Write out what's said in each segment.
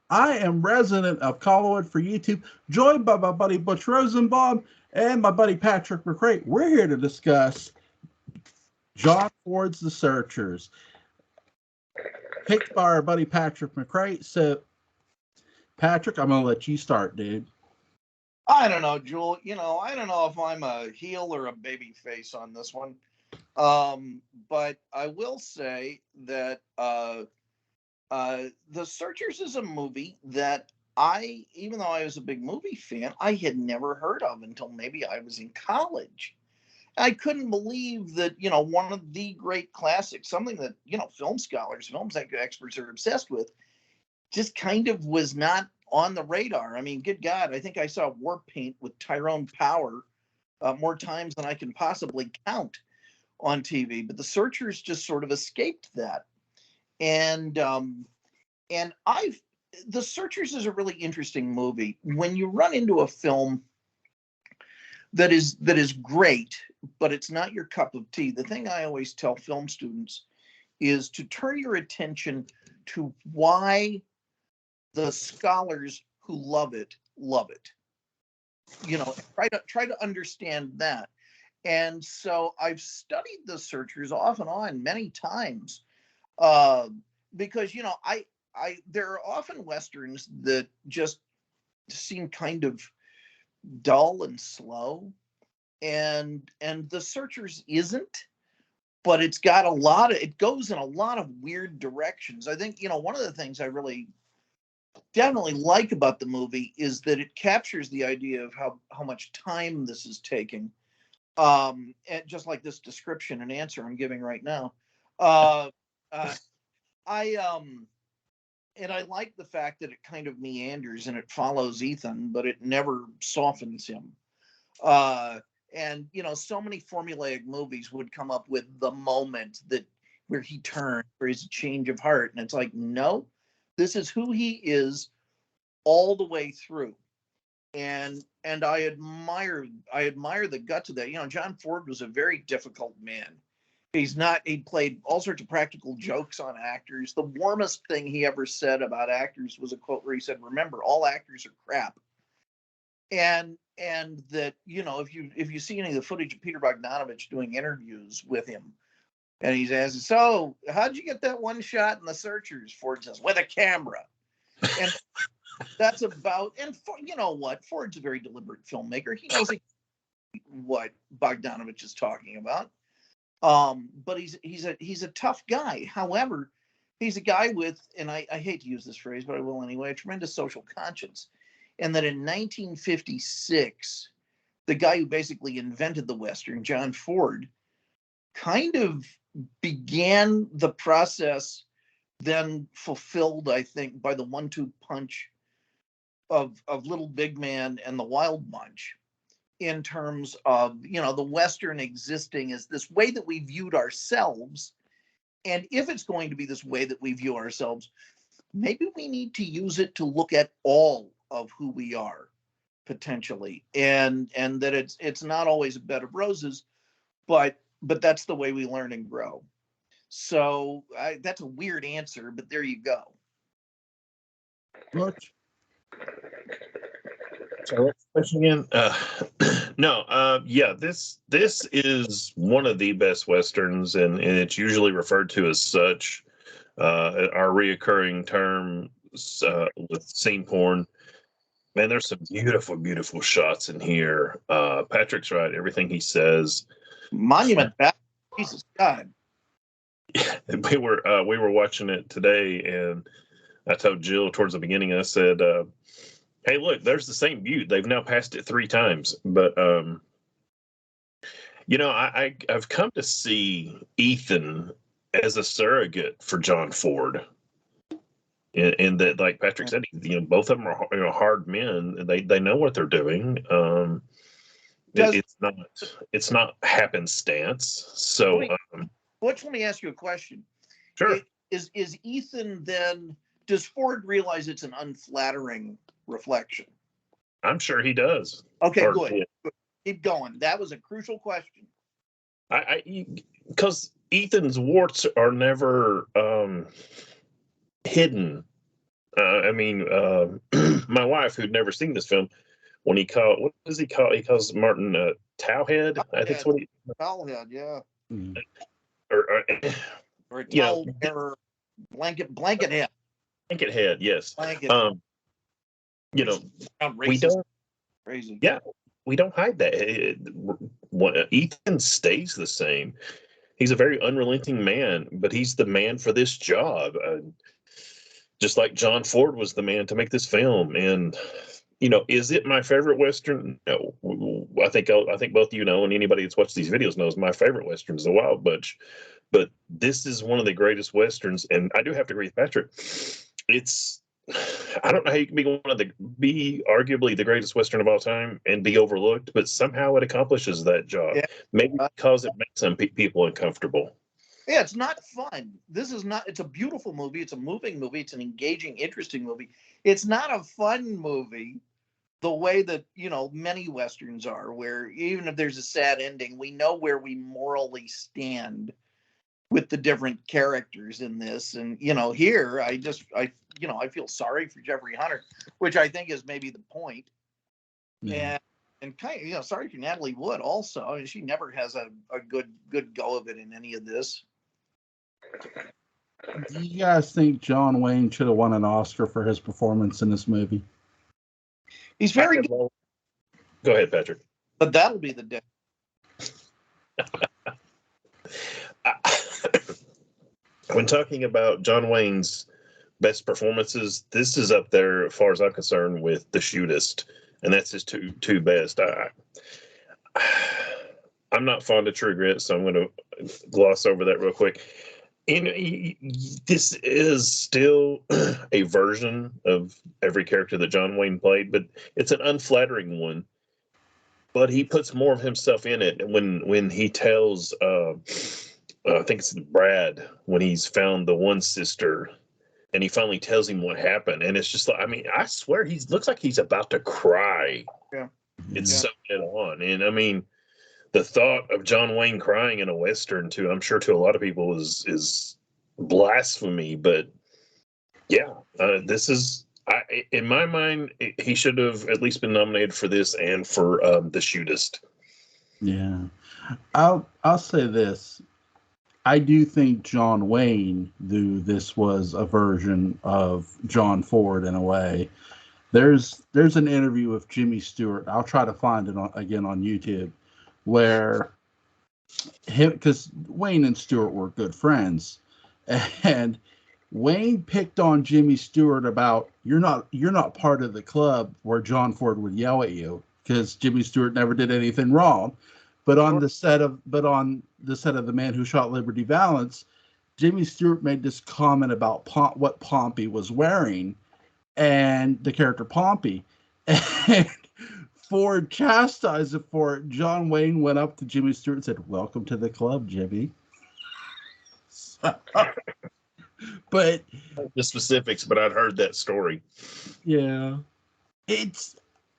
I am resident of Collinwood for YouTube, joined by my buddy Butch Rosenbalm and my buddy Patrick McCray. We're here to discuss John Ford's The Searchers, picked by our buddy Patrick McCray. So, Patrick, I'm going to let you start, dude. I don't know, Jewel. I don't know if I'm a heel or a baby face on this one. But I will say that The Searchers is a movie that even though I was a big movie fan, I had never heard of until maybe I was in college. I couldn't believe that, one of the great classics, something that, film scholars, film experts are obsessed with, just kind of was not on the radar. I mean, good God, I think I saw War Paint with Tyrone Power more times than I can possibly count on TV. But The Searchers just sort of escaped that. And The Searchers is a really interesting movie. When you run into a film that is great, but it's not your cup of tea, the thing I always tell film students is to turn your attention to why the scholars who love it. Try to understand that. And so I've studied The Searchers off and on many times, because there are often Westerns that just seem kind of dull and slow, and The Searchers isn't, but it goes in a lot of weird directions. I think, one of the things I really definitely like about the movie is that it captures the idea of how much time this is taking. And just like this description and answer I'm giving right now. I like the fact that it kind of meanders and it follows Ethan, but it never softens him. And so many formulaic movies would come up with the moment where he turns, where he's a change of heart, and it's like, no, this is who he is all the way through. And I admire the guts of that. John Ford was a very difficult man. He played all sorts of practical jokes on actors. The warmest thing he ever said about actors was a quote where he said, "Remember, all actors are crap." And that, if you see any of the footage of Peter Bogdanovich doing interviews with him, and he's asked, "So, how'd you get that one shot in The Searchers?" Ford says, "With a camera." And that's about, and you know what? Ford's a very deliberate filmmaker. He knows what Bogdanovich is talking about. But he's a tough guy. However, he's a guy with, and I hate to use this phrase, but I will anyway, a tremendous social conscience. And that in 1956, the guy who basically invented the Western, John Ford, kind of began the process then fulfilled, I think, by the 1-2 punch of Little Big Man and The Wild Bunch, in terms of, the Western existing as this way that we viewed ourselves. And if it's going to be this way that we view ourselves, maybe we need to use it to look at all of who we are, potentially. And that it's not always a bed of roses, but that's the way we learn and grow. So that's a weird answer, but there you go. Butch? So what's the question again? Yeah, this is one of the best Westerns, and it's usually referred to as such. Our reoccurring term with scene porn. Man, there's some beautiful, beautiful shots in here. Patrick's right. Everything he says. Monument back. Jesus God. We were watching it today, and I told Jill towards the beginning, I said, hey, look, there's the same butte. They've now passed it 3 times. But, I've come to see Ethan as a surrogate for John Ford. And that, like Patrick said, both of them are hard men. They know what they're doing. It's not happenstance. So, Butch, let me ask you a question. Sure. Is Ethan then? Does Ford realize it's an unflattering reflection? I'm sure he does. Okay, good. Keep going. That was a crucial question. Because Ethan's warts are never hidden. I mean, my wife, who'd never seen this film, when what does he call? He calls Martin Towhead. I think that's what he. Towhead, yeah. Or a towel or blanket head. Blanket head, yes. Blanket. We don't. Crazy. Yeah, we don't hide that. Ethan stays the same. He's a very unrelenting man, but he's the man for this job. Just like John Ford was the man to make this film. And is it my favorite Western? No. I think both you know, and anybody that's watched these videos knows my favorite Western is The Wild Butch. But this is one of the greatest Westerns, and I do have to agree with Patrick. I don't know how you can be arguably the greatest Western of all time and be overlooked, but somehow it accomplishes that job. Yeah. Maybe because it makes some people uncomfortable. Yeah, it's not fun. It's a beautiful movie. It's a moving movie. It's an engaging, interesting movie. It's not a fun movie the way that, many Westerns are, where even if there's a sad ending, we know where we morally stand with the different characters in this. And, here I feel sorry for Jeffrey Hunter, which I think is maybe the point. Yeah. And kind of, sorry for Natalie Wood also. I mean, she never has a good go of it in any of this. Do you guys think John Wayne should have won an Oscar for his performance in this movie? He's very good. Go ahead, Patrick. But that'll be the day. When talking about John Wayne's best performances, this is up there, as far as I'm concerned, with The Shootist, and that's his two best. I'm not fond of True Grit, so I'm going to gloss over that real quick. This is still a version of every character that John Wayne played, but it's an unflattering one. But he puts more of himself in it. When he tells, I think it's Brad, when he's found the one sister, and he finally tells him what happened, and it's just like, I mean, I swear he looks like he's about to cry. Yeah, it's so dead on, and I mean, the thought of John Wayne crying in a Western, I'm sure to a lot of people is blasphemy. But yeah, this is, in my mind, he should have at least been nominated for this and for The Shootist. Yeah, I'll say this. I do think John Wayne knew this was a version of John Ford in a way. There's an interview with Jimmy Stewart. I'll try to find it again on YouTube, where because Wayne and Stewart were good friends, and Wayne picked on Jimmy Stewart about you're not part of the club, where John Ford would yell at you because Jimmy Stewart never did anything wrong. But on the set of The Man Who Shot Liberty Valance, Jimmy Stewart made this comment about what Pompey was wearing, and the character Pompey, and Ford chastised it for it. John Wayne went up to Jimmy Stewart and said, "Welcome to the club, Jimmy." But the specifics, but I'd heard that story. Yeah,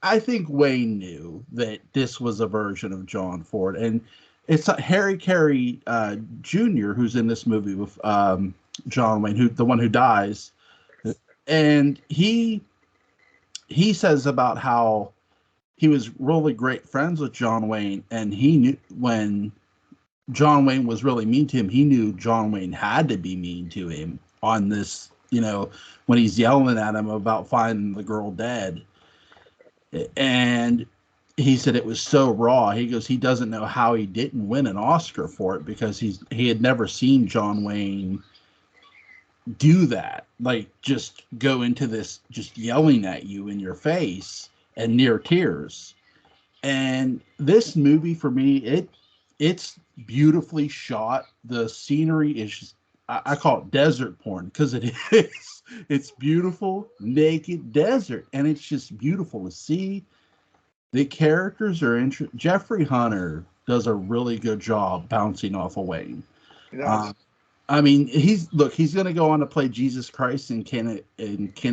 I think Wayne knew that this was a version of John Ford, and it's Harry Carey Jr. who's in this movie with John Wayne, the one who dies, and he says about how he was really great friends with John Wayne, and he knew when John Wayne was really mean to him, he knew John Wayne had to be mean to him on this, when he's yelling at him about finding the girl dead. And he said it was so raw. He goes, he doesn't know how he didn't win an Oscar for it, because he had never seen John Wayne do that. Like, just go into this, just yelling at you in your face and near tears. And this movie, for me, it's beautifully shot. The scenery is just, I call it desert porn, because it is. It's beautiful, naked desert, and it's just beautiful to see. The characters are interesting. Jeffrey Hunter does a really good job bouncing off of Wayne. I mean, he's going to go on to play Jesus Christ in King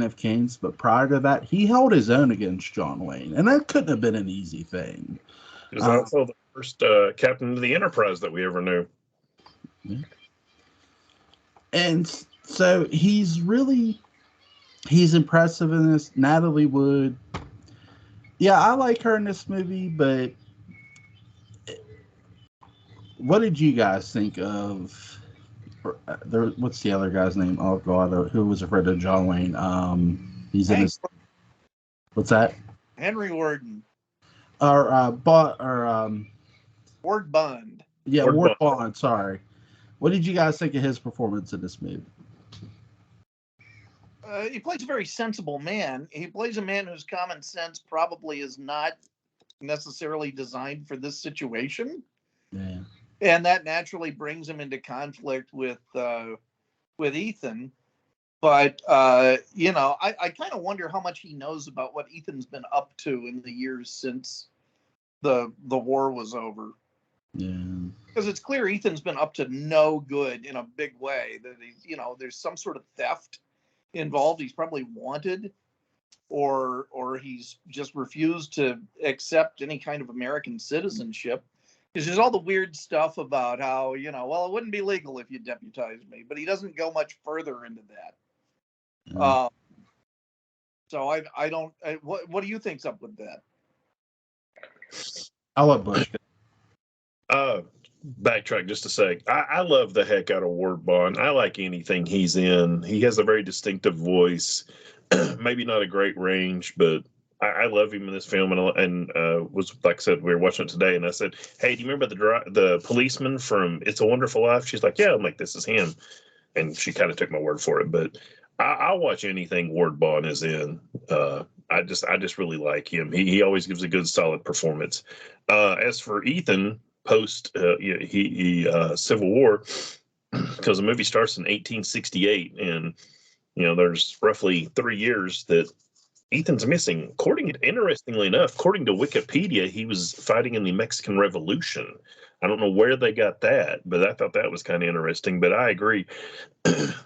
of Kings, but prior to that, he held his own against John Wayne, and that couldn't have been an easy thing. He was also the first captain of the Enterprise that we ever knew. Yeah. And so he's impressive in this. Natalie Wood. Yeah, I like her in this movie, but what did you guys think of what's the other guy's name? Oh God, who was afraid of John Wayne? He's in Hank, his. What's that? Henry Warden, Or or Ward Bond. yeah, Ward Ward Bond. Bond. Sorry. What did you guys think of his performance in this movie? He plays a very sensible man. He plays a man whose common sense probably is not necessarily designed for this situation, Yeah. and that naturally brings him into conflict with Ethan. But I kind of wonder how much he knows about what Ethan's been up to in the years since the war was over. Yeah. Because it's clear Ethan's been up to no good in a big way. That there's some sort of theft involved. He's probably wanted, or he's just refused to accept any kind of American citizenship. Because there's all the weird stuff about how well, it wouldn't be legal if you deputized me, but he doesn't go much further into that. Yeah. So I don't. What do you think's up with that? I'll let Butch go. Backtrack just a sec. I love the heck out of Ward Bond. I like anything he's in. He has a very distinctive voice. Maybe not a great range, but I love him in this film. And was, like I said, we were watching it today, and I said, "Hey, do you remember the policeman from It's a Wonderful Life?" She's like, "Yeah." I'm like, "This is him," and she kind of took my word for it. But I'll watch anything Ward Bond is in. I just really like him. He always gives a good, solid performance. As for Ethan, post Civil War, because the movie starts in 1868, and there's roughly 3 years that Ethan's missing. Interestingly enough, according to Wikipedia, he was fighting in the Mexican Revolution. I don't know where they got that, but I thought that was kind of interesting. But I agree.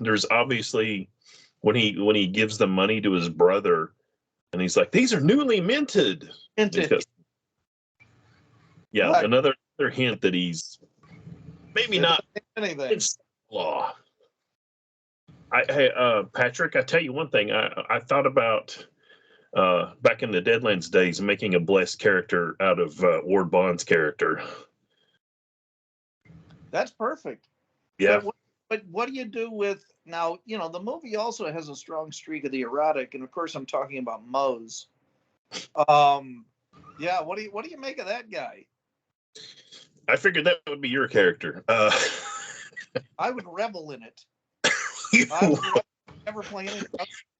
There's obviously when he gives the money to his brother, and he's like, "These are newly minted." Yeah, right. Another hint that he's maybe not anything. It's law. Hey, Patrick, I tell you one thing. I thought about back in the Deadlands days making a blessed character out of Ward Bond's character. That's perfect. Yeah. But what do you do with now? The movie also has a strong streak of the erotic, and of course, I'm talking about Mose. Yeah. What do you make of that guy? I figured that would be your character. I would revel in it. I would never play any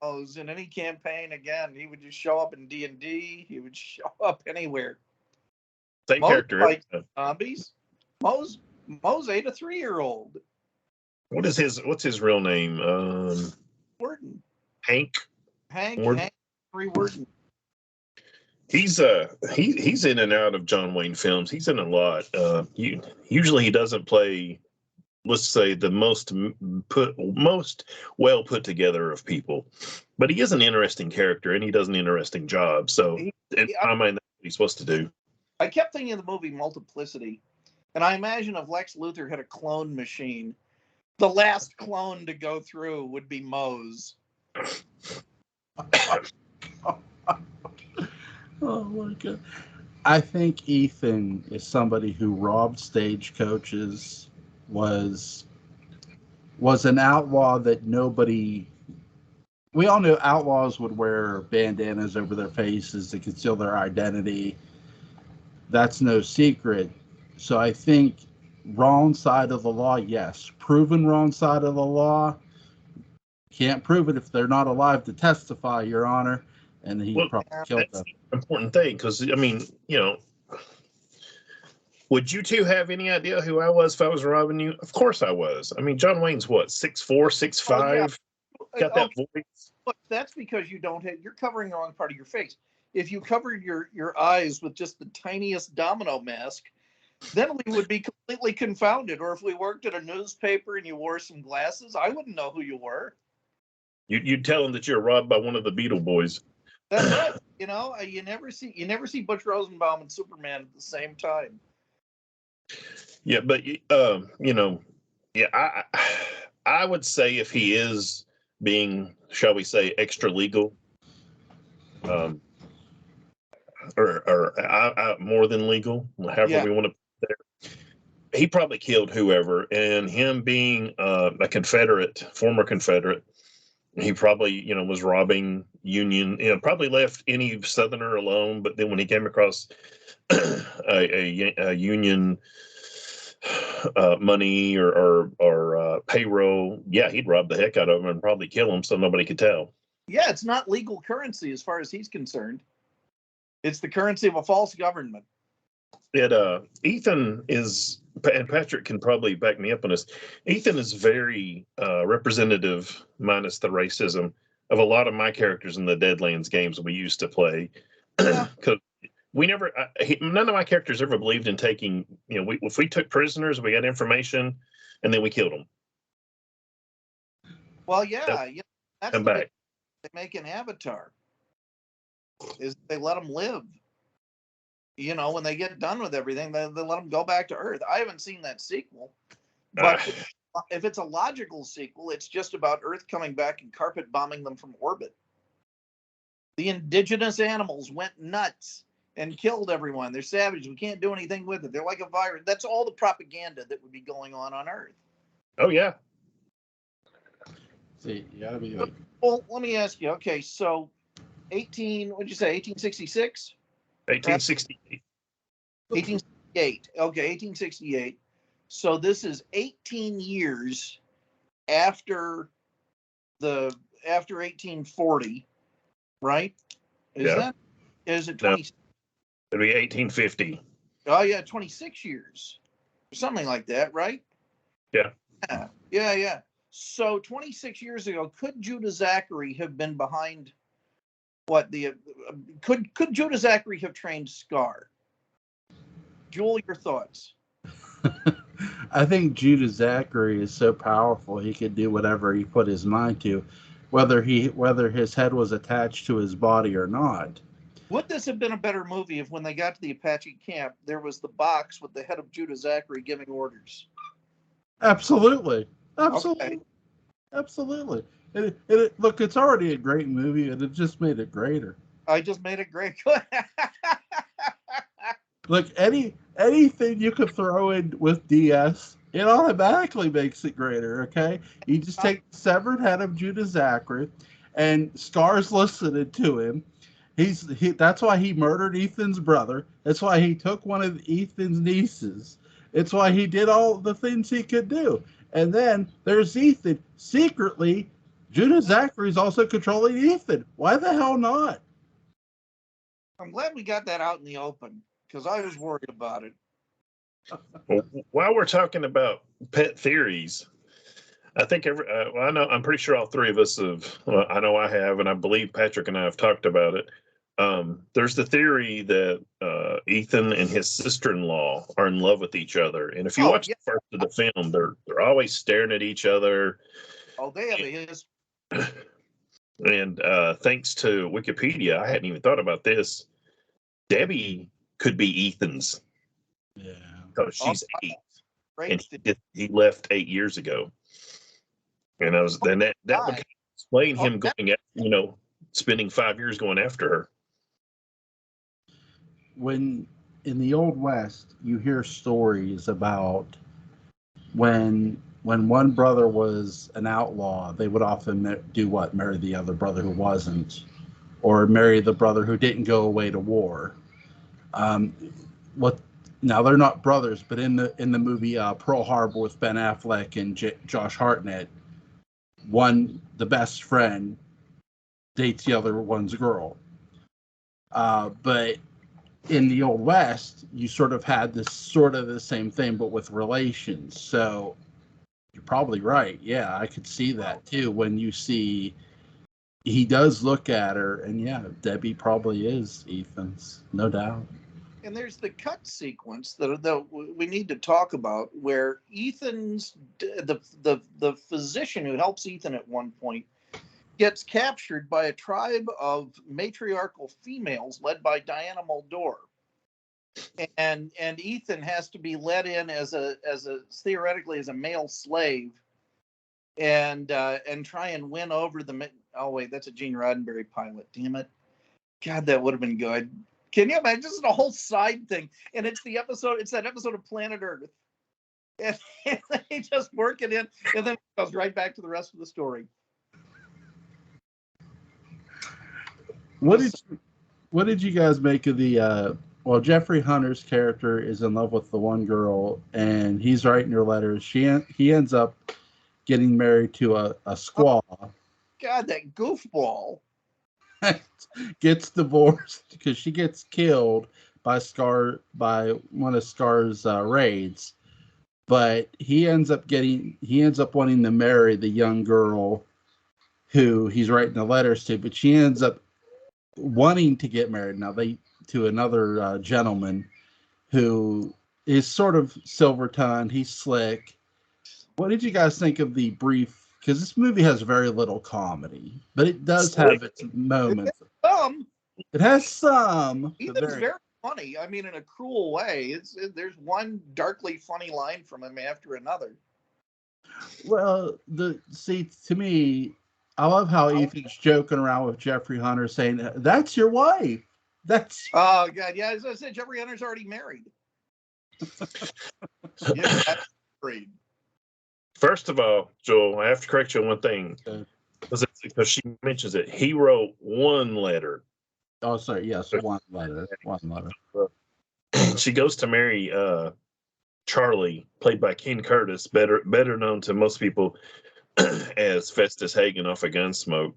Mose in any campaign again. He would just show up in D&D. He would show up anywhere. Same character. Like zombies. Mose ate a 3-year-old. What's his real name? Warden. Hank Warden. Hank Warden. He's in and out of John Wayne films. He's in a lot. Usually he doesn't play, let's say, the most well put together of people, but he is an interesting character and he does an interesting job. So in my mind, that's what he's supposed to do. I kept thinking of the movie Multiplicity, and I imagine if Lex Luthor had a clone machine, the last clone to go through would be Mose. Oh my God. I think Ethan is somebody who robbed stagecoaches, was an outlaw that nobody. We all know outlaws would wear bandanas over their faces to conceal their identity. That's no secret. So I think wrong side of the law, yes. Proven wrong side of the law. Can't prove it if they're not alive to testify, Your Honor. And he probably killed them. Important thing, because I mean, would you two have any idea who I was if I was robbing you? Of course I was. I mean, John Wayne's what, 6'4", 6'5"? Got that voice. Look, that's because you're covering the wrong part of your face. If you covered your eyes with just the tiniest domino mask, then we would be completely confounded. Or if we worked at a newspaper and you wore some glasses, I wouldn't know who you were. You'd tell them that you're robbed by one of the Beetle Boys. That's right. You never see Butch Rosenbalm and Superman at the same time. Yeah, but Yeah, I would say if he is being, shall we say, extra legal, um, or more than legal, however Yeah. we want to put it there, he probably killed whoever. And him being a Confederate, former Confederate, he probably, was robbing Union. Probably left any Southerner alone. But then when he came across a Union money or payroll, yeah, he'd rob the heck out of him and probably kill him so nobody could tell. Yeah, it's not legal currency as far as he's concerned. It's the currency of a false government. Ethan is, and Patrick can probably back me up on this. Ethan is very representative, minus the racism, of a lot of my characters in the Deadlands games we used to play. Yeah. Because we never, none of my characters ever believed in taking, if we took prisoners, we got information, and then we killed them. Well, yeah, that's Come the back. they make an Avatar. Is they let them live. When they get done with everything, they let them go back to Earth. I haven't seen that sequel, but if it's a logical sequel, it's just about Earth coming back and carpet bombing them from orbit. The indigenous animals went nuts and killed everyone. They're savages. We can't do anything with it. They're like a virus. That's all the propaganda that would be going on Earth. Oh, yeah. See, you gotta be like. Well, let me ask you. Okay, so what'd you say, 1866? 1868. 1868. Okay, 1868. So this is 18 years after 1840, right? Is it 20? No, it'd be 1850. Oh yeah, 26 years. Something like that, right? Yeah. Yeah. So 26 years ago, could Judah Zachary have been behind could Judah Zachary have trained Scar? Joel, your thoughts? I think Judah Zachary is so powerful he could do whatever he put his mind to, whether his head was attached to his body or not. Would this have been a better movie if when they got to the Apache camp, there was the box with the head of Judah Zachary giving orders? Absolutely. Okay. Absolutely. Look, it's already a great movie, and it just made it greater. I just made it great. Look, anything you could throw in with DS, it automatically makes it greater, okay? You just take the severed head of Judah Zachary, and Scar's listening to him. That's why he murdered Ethan's brother. That's why he took one of Ethan's nieces. It's why he did all the things he could do. And then there's Ethan. Secretly, Judah Zachary's also controlling Ethan. Why the hell not? I'm glad we got that out in the open because I was worried about it. Well, while we're talking about pet theories, I think I'm pretty sure all three of us have. Well, I know I have, and I believe Patrick and I have talked about it. There's the theory that Ethan and his sister-in-law are in love with each other, and if you watch the first of the film, they're always staring at each other. Oh, they have a history. And thanks to Wikipedia, I hadn't even thought about this. Debbie could be Ethan's. Yeah, because she's 8, Great. and he left 8 years ago. And that would explain him going, spending 5 years going after her. When in the Old West, you hear stories about when one brother was an outlaw, they would often do what? Marry the other brother who wasn't, or marry the brother who didn't go away to war. Now they're not brothers, but in the movie Pearl Harbor with Ben Affleck and Josh Hartnett, the best friend dates the other one's girl. But in the Old West, you sort of had this sort of the same thing, but with relations. So you're probably right. Yeah, I could see that too. When you see he does look at her, and yeah, Debbie probably is Ethan's, no doubt. And there's the cut sequence that we need to talk about, where Ethan's the physician who helps Ethan at one point gets captured by a tribe of matriarchal females led by Diana Muldaur. and Ethan has to be let in as a theoretically as a male slave, and try and win over the. Oh wait, that's a Gene Roddenberry pilot. Damn it! God, that would have been good. Can you imagine? This is a whole side thing, and it's the episode. It's that episode of Planet Earth, and they just work it in, and then it goes right back to the rest of the story. What did you guys make of the? Well, Jeffrey Hunter's character is in love with the one girl, and he's writing her letters. He ends up getting married to a squaw. Oh, God, that goofball Gets divorced because she gets killed by one of Scar's raids. But he ends up wanting to marry the young girl who he's writing the letters to, but she ends up wanting to get married to another gentleman who is sort of silver-tongued. He's slick. What did you guys think of the brief? Because this movie has very little comedy, but it does have its moments. It has some. Ethan's very funny. I mean, in a cruel way. There's one darkly funny line from him after another. Well, to me, I love how Ethan's joking around with Jeffrey Hunter, saying, "That's your wife." That's oh God, yeah. As I said, Jeffrey Hunter's already married. Yeah, that's married. First of all, Joel, I have to correct you on one thing. Okay. Because she mentions it. He wrote one letter. Oh, sorry. Yes, one letter. One letter. She goes to marry Charlie, played by Ken Curtis, better known to most people as Festus Hagen off of Gunsmoke.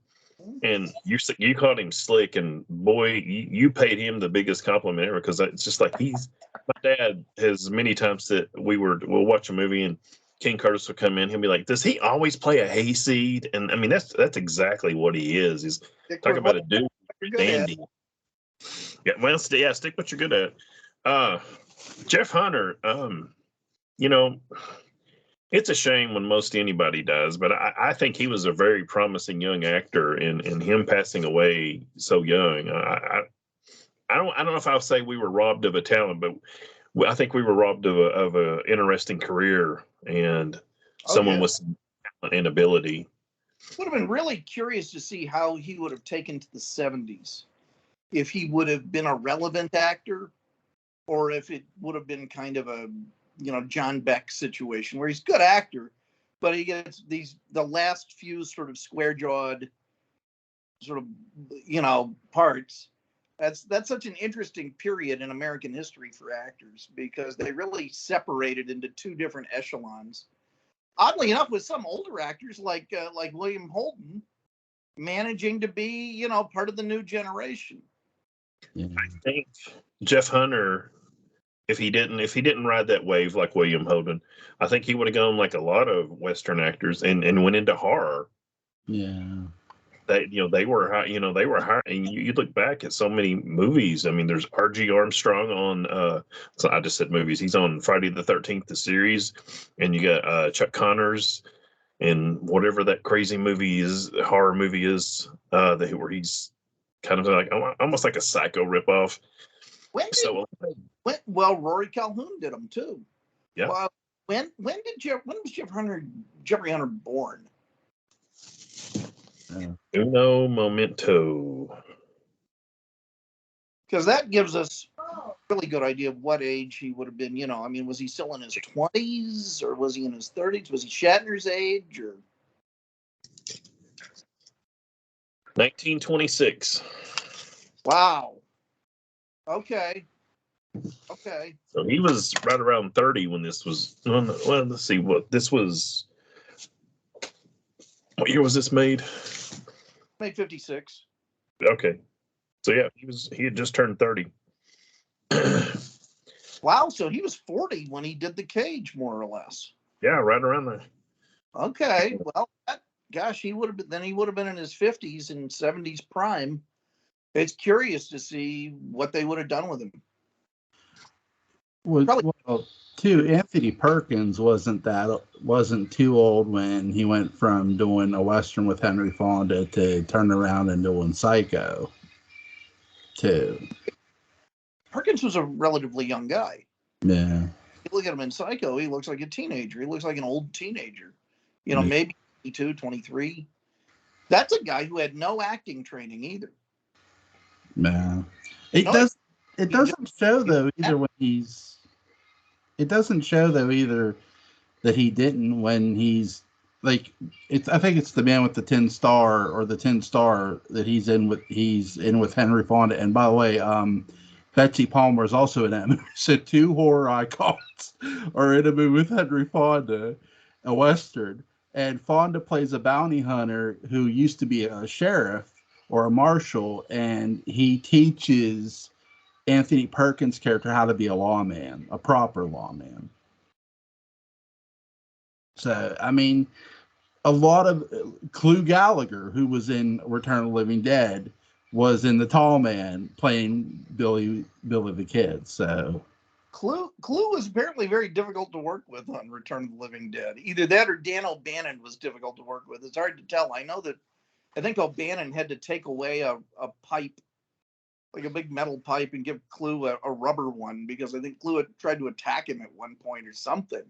And you called him slick, and boy, you paid him the biggest compliment ever, because it's just like my dad has many times that we'll watch a movie and Ken Curtis will come in. He'll be like, "Does he always play a hayseed?" And I mean, that's exactly what he is. He's talking about a dude, dandy. Yeah, well, stick what you're good at. Jeff Hunter, it's a shame when most anybody does, but I think he was a very promising young actor, and him passing away so young. I don't know if I'll say we were robbed of a talent, but I think we were robbed of a interesting career and someone with some talent and ability. Would have been really curious to see how he would have taken to the 70s, if he would have been a relevant actor, or if it would have been kind of a John Beck situation where he's a good actor, but he gets the last few sort of square-jawed sort of parts. That's such an interesting period in American history for actors, because they really separated into two different echelons. Oddly enough, with some older actors like William Holden managing to be part of the new generation. Yeah. I think Jeff Hunter, if he didn't ride that wave like William Holden, I think he would have gone like a lot of Western actors and went into horror. Yeah. They were high, and you look back at so many movies. I mean, there's R.G. Armstrong on so I just said movies. He's on Friday the 13th, the series, and you got Chuck Connors and whatever that crazy horror movie is, where he's kind of like almost like a Psycho ripoff. Rory Calhoun did them too. Yeah. Well, when was Jeffrey Hunter born? Uno momento. Because that gives us a really good idea of what age he would have been. I mean, was he still in his 20s, or was he in his 30s? Was he Shatner's age, or 1926? Wow. Okay. So he was right around 30 when this was. Well, let's see what this was. What year was this made? Made 56. Okay. So yeah, he had just turned 30. Wow, so he was 40 when he did The Cage, more or less. Yeah, right around there. Okay, well, he would have been in his 50s and 70s prime. It's curious to see what they would have done with him. Anthony Perkins wasn't too old when he went from doing a Western with Henry Fonda to turn around and doing Psycho too. Perkins Perkins was a relatively young guy. Yeah. You look at him in Psycho, he looks like a teenager. He looks like an old teenager. You know, maybe 22, 23. That's a guy who had no acting training either. Yeah. It doesn't show though either when he's. It doesn't show though either that he didn't when he's like it's. I think it's the Man with the 10 Star or the 10 Star that he's in with Henry Fonda. And by the way, Betsy Palmer is also in that movie. So 2 horror icons are in a movie with Henry Fonda, a Western. And Fonda plays a bounty hunter who used to be a sheriff or a marshal, and he teaches Anthony Perkins' character how to be a lawman, a proper lawman. So, I mean, a lot of Clu Gallagher, who was in Return of the Living Dead, was in The Tall Man playing Billy the Kid. So Clu was apparently very difficult to work with on Return of the Living Dead. Either that or Dan O'Bannon was difficult to work with. It's hard to tell. I think O'Bannon had to take away a pipe, like a big metal pipe, and give Clu a rubber one because I think Clu had tried to attack him at one point or something.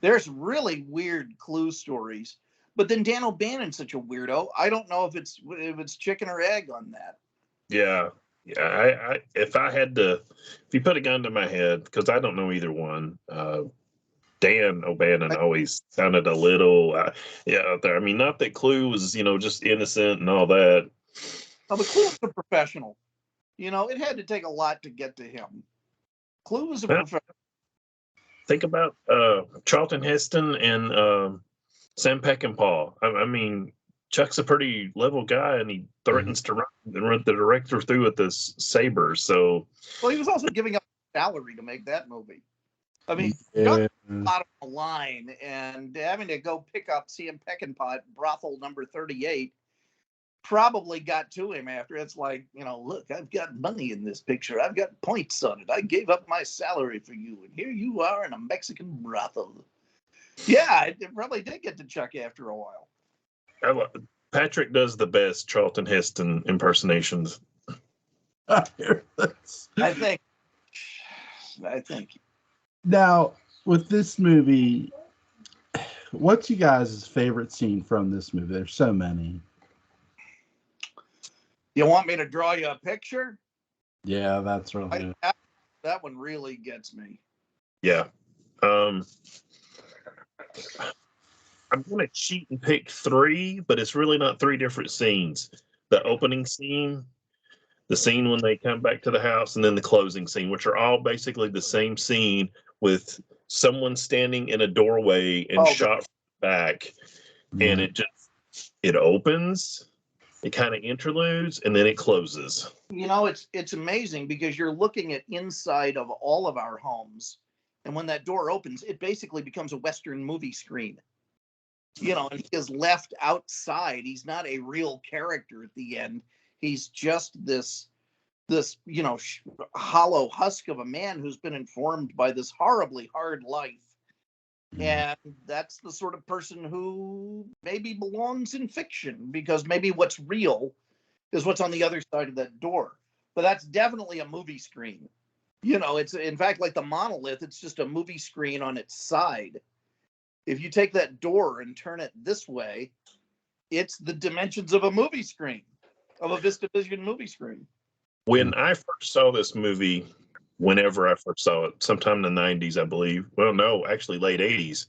There's really weird Clu stories. But then Dan O'Bannon's such a weirdo. I don't know if it's chicken or egg on that. Yeah. I if you put a gun to my head, because I don't know either one. Dan O'Bannon always sounded a little out there. I mean, not that Clu was just innocent and all that. No, but Clu was a professional. It had to take a lot to get to him. Clu was a professional. Think about Charlton Heston and Sam Peckinpah. I mean, Chuck's a pretty level guy, and he threatens to run the director through with this saber. So, well, he was also giving up salary to make that movie. I mean, got a lot of the line, and having to go pick up Sam Peckinpah at brothel number 38 probably got to him after. It's like, look, I've got money in this picture. I've got points on it. I gave up my salary for you, and here you are in a Mexican brothel. Yeah, it probably did get to Chuck after a while. Patrick does the best Charlton Heston impersonations. I think. Now, with this movie, what's you guys' favorite scene from this movie? There's so many. You want me to draw you a picture? Yeah, that's really good. That one really gets me. Yeah. I'm going to cheat and pick 3, but it's really not 3 different scenes. The opening scene, the scene when they come back to the house, and then the closing scene, which are all basically the same scene with someone standing in a doorway and shot from the back. And it opens, it kind of interludes, and then it closes. It's amazing because you're looking at inside of all of our homes, and when that door opens, it basically becomes a Western movie screen. And he is left outside. He's not a real character at the end. He's just this hollow husk of a man who's been informed by this horribly hard life. And that's the sort of person who maybe belongs in fiction, because maybe what's real is what's on the other side of that door. But that's definitely a movie screen. It's in fact like the monolith. It's just a movie screen on its side. If you take that door and turn it this way, it's the dimensions of a movie screen, of a VistaVision movie screen. When I first saw this movie, whenever I first saw it, sometime in the 90s, I believe. Well, no, actually late 80s,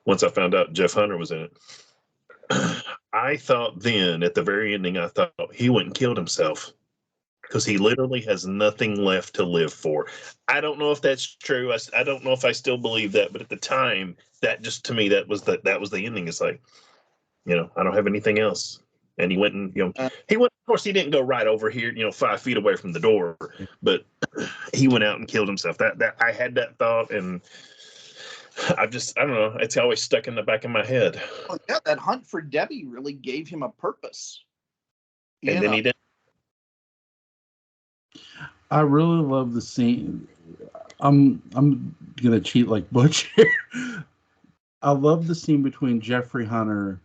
once I found out Jeff Hunter was in it. I thought then, at the very ending, I thought he went and killed himself because he literally has nothing left to live for. I don't know if that's true. I don't know if I still believe that, but at the time, that just, to me, that was the ending. It's like, I don't have anything else. And he went and, he went, of course, he didn't go right over here, 5 feet away from the door, but he went out and killed himself. That I had that thought, and I don't know. It's always stuck in the back of my head. Well, yeah, that hunt for Debbie really gave him a purpose. And then he didn't. I really love the scene. I'm gonna cheat like Butch here. I love the scene between Jeffrey Hunter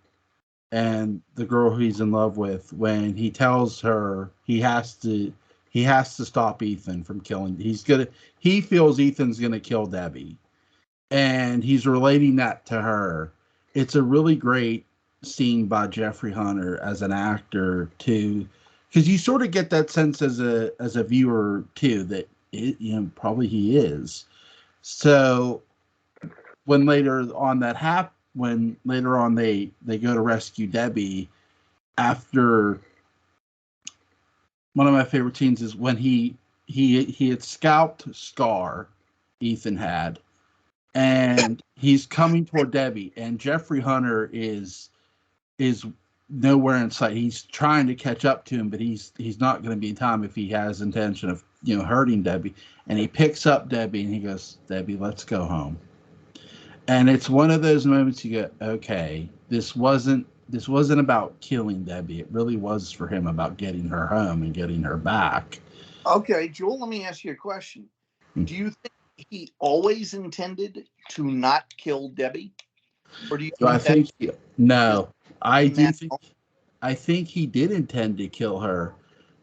and the girl who he's in love with when he tells her he has to He has to stop Ethan from killing. He feels Ethan's gonna kill Debbie, and he's relating that to her. It's a really great scene by Jeffrey Hunter as an actor too, because you sort of get that sense as a viewer too that probably he is. So when later on when later on they go to rescue Debbie, after one of my favorite scenes is when he had scalped Scar, Ethan had, and he's coming toward Debbie, and Jeffrey Hunter is nowhere in sight. He's trying to catch up to him, but he's not going to be in time if he has intention of hurting Debbie. And he picks up Debbie and he goes, "Debbie, let's go home." And it's one of those moments you go, okay, this wasn't about killing Debbie. It really was for him about getting her home and getting her back. Okay, Joel, let me ask you a question. Do you think he always intended to not kill Debbie? Or do you think I think he did intend to kill her,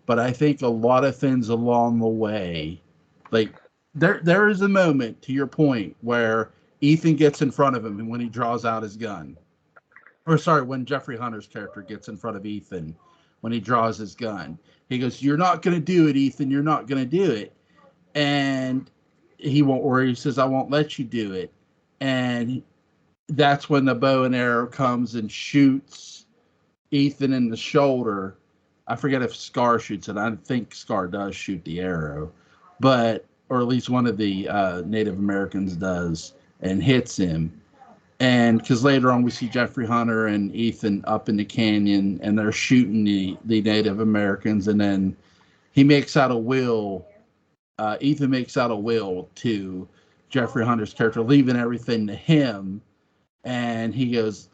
but I think a lot of things along the way, like there is a moment, to your point, where Ethan gets in front of him and when he draws out his gun. Or sorry, when Jeffrey Hunter's character gets in front of Ethan when he draws his gun. He goes, "You're not going to do it, Ethan. You're not going to do it." And he won't, or he says, "I won't let you do it." And that's when the bow and arrow comes and shoots Ethan in the shoulder. I forget if Scar shoots it. I think Scar does shoot the arrow, or at least one of the Native Americans does, and hits him. And because later on we see Jeffrey Hunter and Ethan up in the canyon and they're shooting the Native Americans, and then he makes out a will. Ethan makes out a will to Jeffrey Hunter's character, leaving everything to him. And he goes,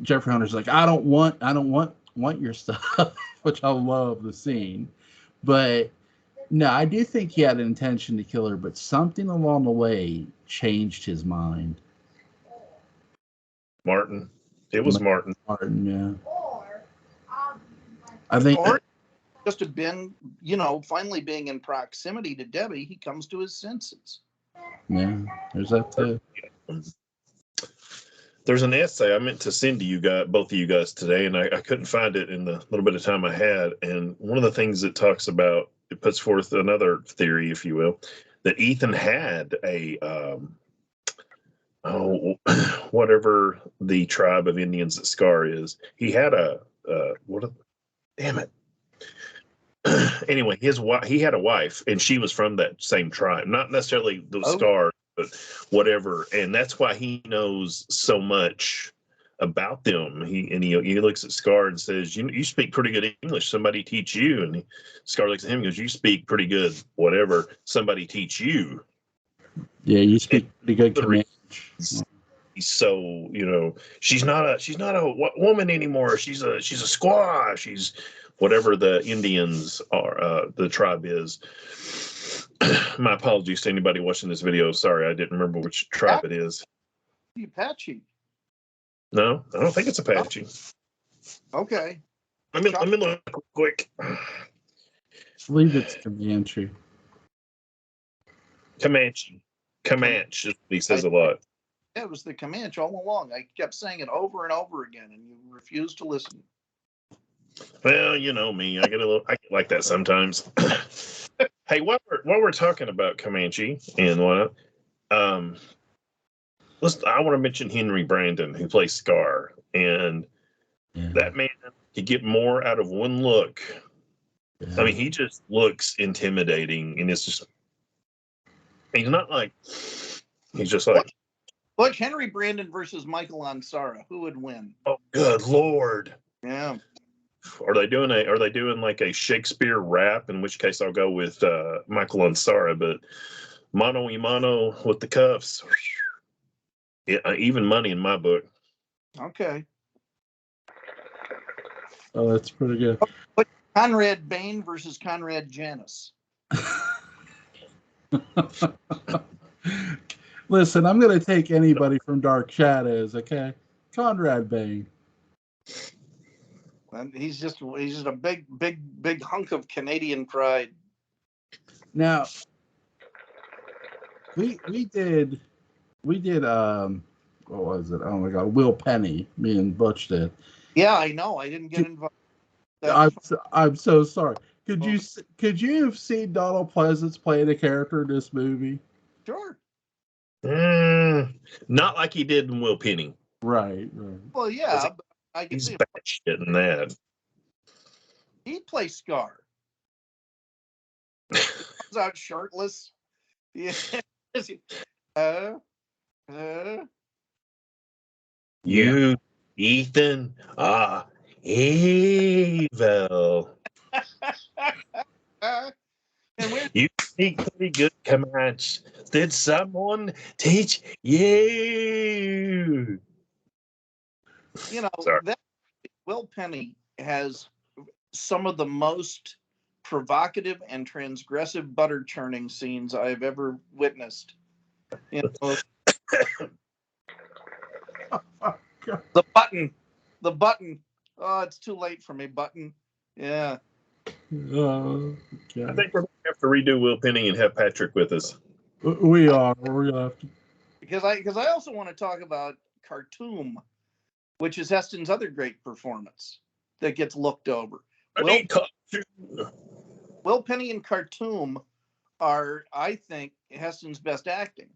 Jeffrey Hunter's like, I don't want your stuff, which I love the scene. But no, I do think he had an intention to kill her, but something along the way changed his mind. Martin. It was Martin. Martin, yeah. I think just have been, finally being in proximity to Debbie, he comes to his senses. Yeah, there's that too. There's an essay I meant to send to you guys, both of you guys today, and I couldn't find it in the little bit of time I had. And one of the things it talks about, it puts forth another theory, if you will, that Ethan had a whatever the tribe of Indians that Scar is, he had damn it. Anyway, he had a wife, and she was from that same tribe, not necessarily the Scar, but whatever. And that's why he knows so much about them. He looks at Scar and says, "You speak pretty good English. Somebody teach you." And Scar looks at him and goes, "You speak pretty good, whatever. Somebody teach you." Yeah, you speak pretty good Comanche. So she's not a woman anymore. She's a squaw. She's whatever the Indians are, the tribe is. My apologies to anybody watching this video. Sorry, I didn't remember which tribe it is. Apache. No, I don't think it's Apache. Okay. Let me look quick. I believe it's Comanche. Comanche, he says a lot. It was the Comanche all along. I kept saying it over and over again, and you refused to listen. Well, you know me. I get like that sometimes. Hey, while we're talking about Comanche and whatnot, I want to mention Henry Brandon, who plays Scar, and that man could get more out of one look. Yeah. I mean, he just looks intimidating, and it's just he's not like he's just like. Look, Henry Brandon versus Michael Ansara. Who would win? Oh, good Lord! Yeah. Are they doing like a Shakespeare rap? In which case, I'll go with Michael Ansara. But mano y mano with the cuffs, even money in my book. Okay. Oh, that's pretty good. But Conrad Bain versus Conrad Janis. Listen, I'm going to take anybody from Dark Shadows, okay? Conrad Bain. And he's just a big hunk of Canadian pride. Now we did what was it? Oh my God, Will Penny. Me and Butch did. Yeah, I know. I didn't get invited. I'm so sorry. Could you have seen Donald Pleasance playing a character in this movie? Sure. Not like he did in Will Penny. Right. Well, yeah, but I can He's see bad shit in that. he'd play Scar. Comes out shirtless. Yeah. You, Ethan, evil. And You speak pretty good Comanche. Did someone teach you? Sorry. that Will Penny has some of the most provocative and transgressive butter churning scenes I've ever witnessed. The button. Oh, it's too late for me. Button. Yeah. Okay. I think we're going to have to redo Will Penny and have Patrick with us. We are. We're gonna have to. Because I also want to talk about Khartoum, which is Heston's other great performance that gets looked over. Will Penny and Khartoum are, I think, Heston's best acting.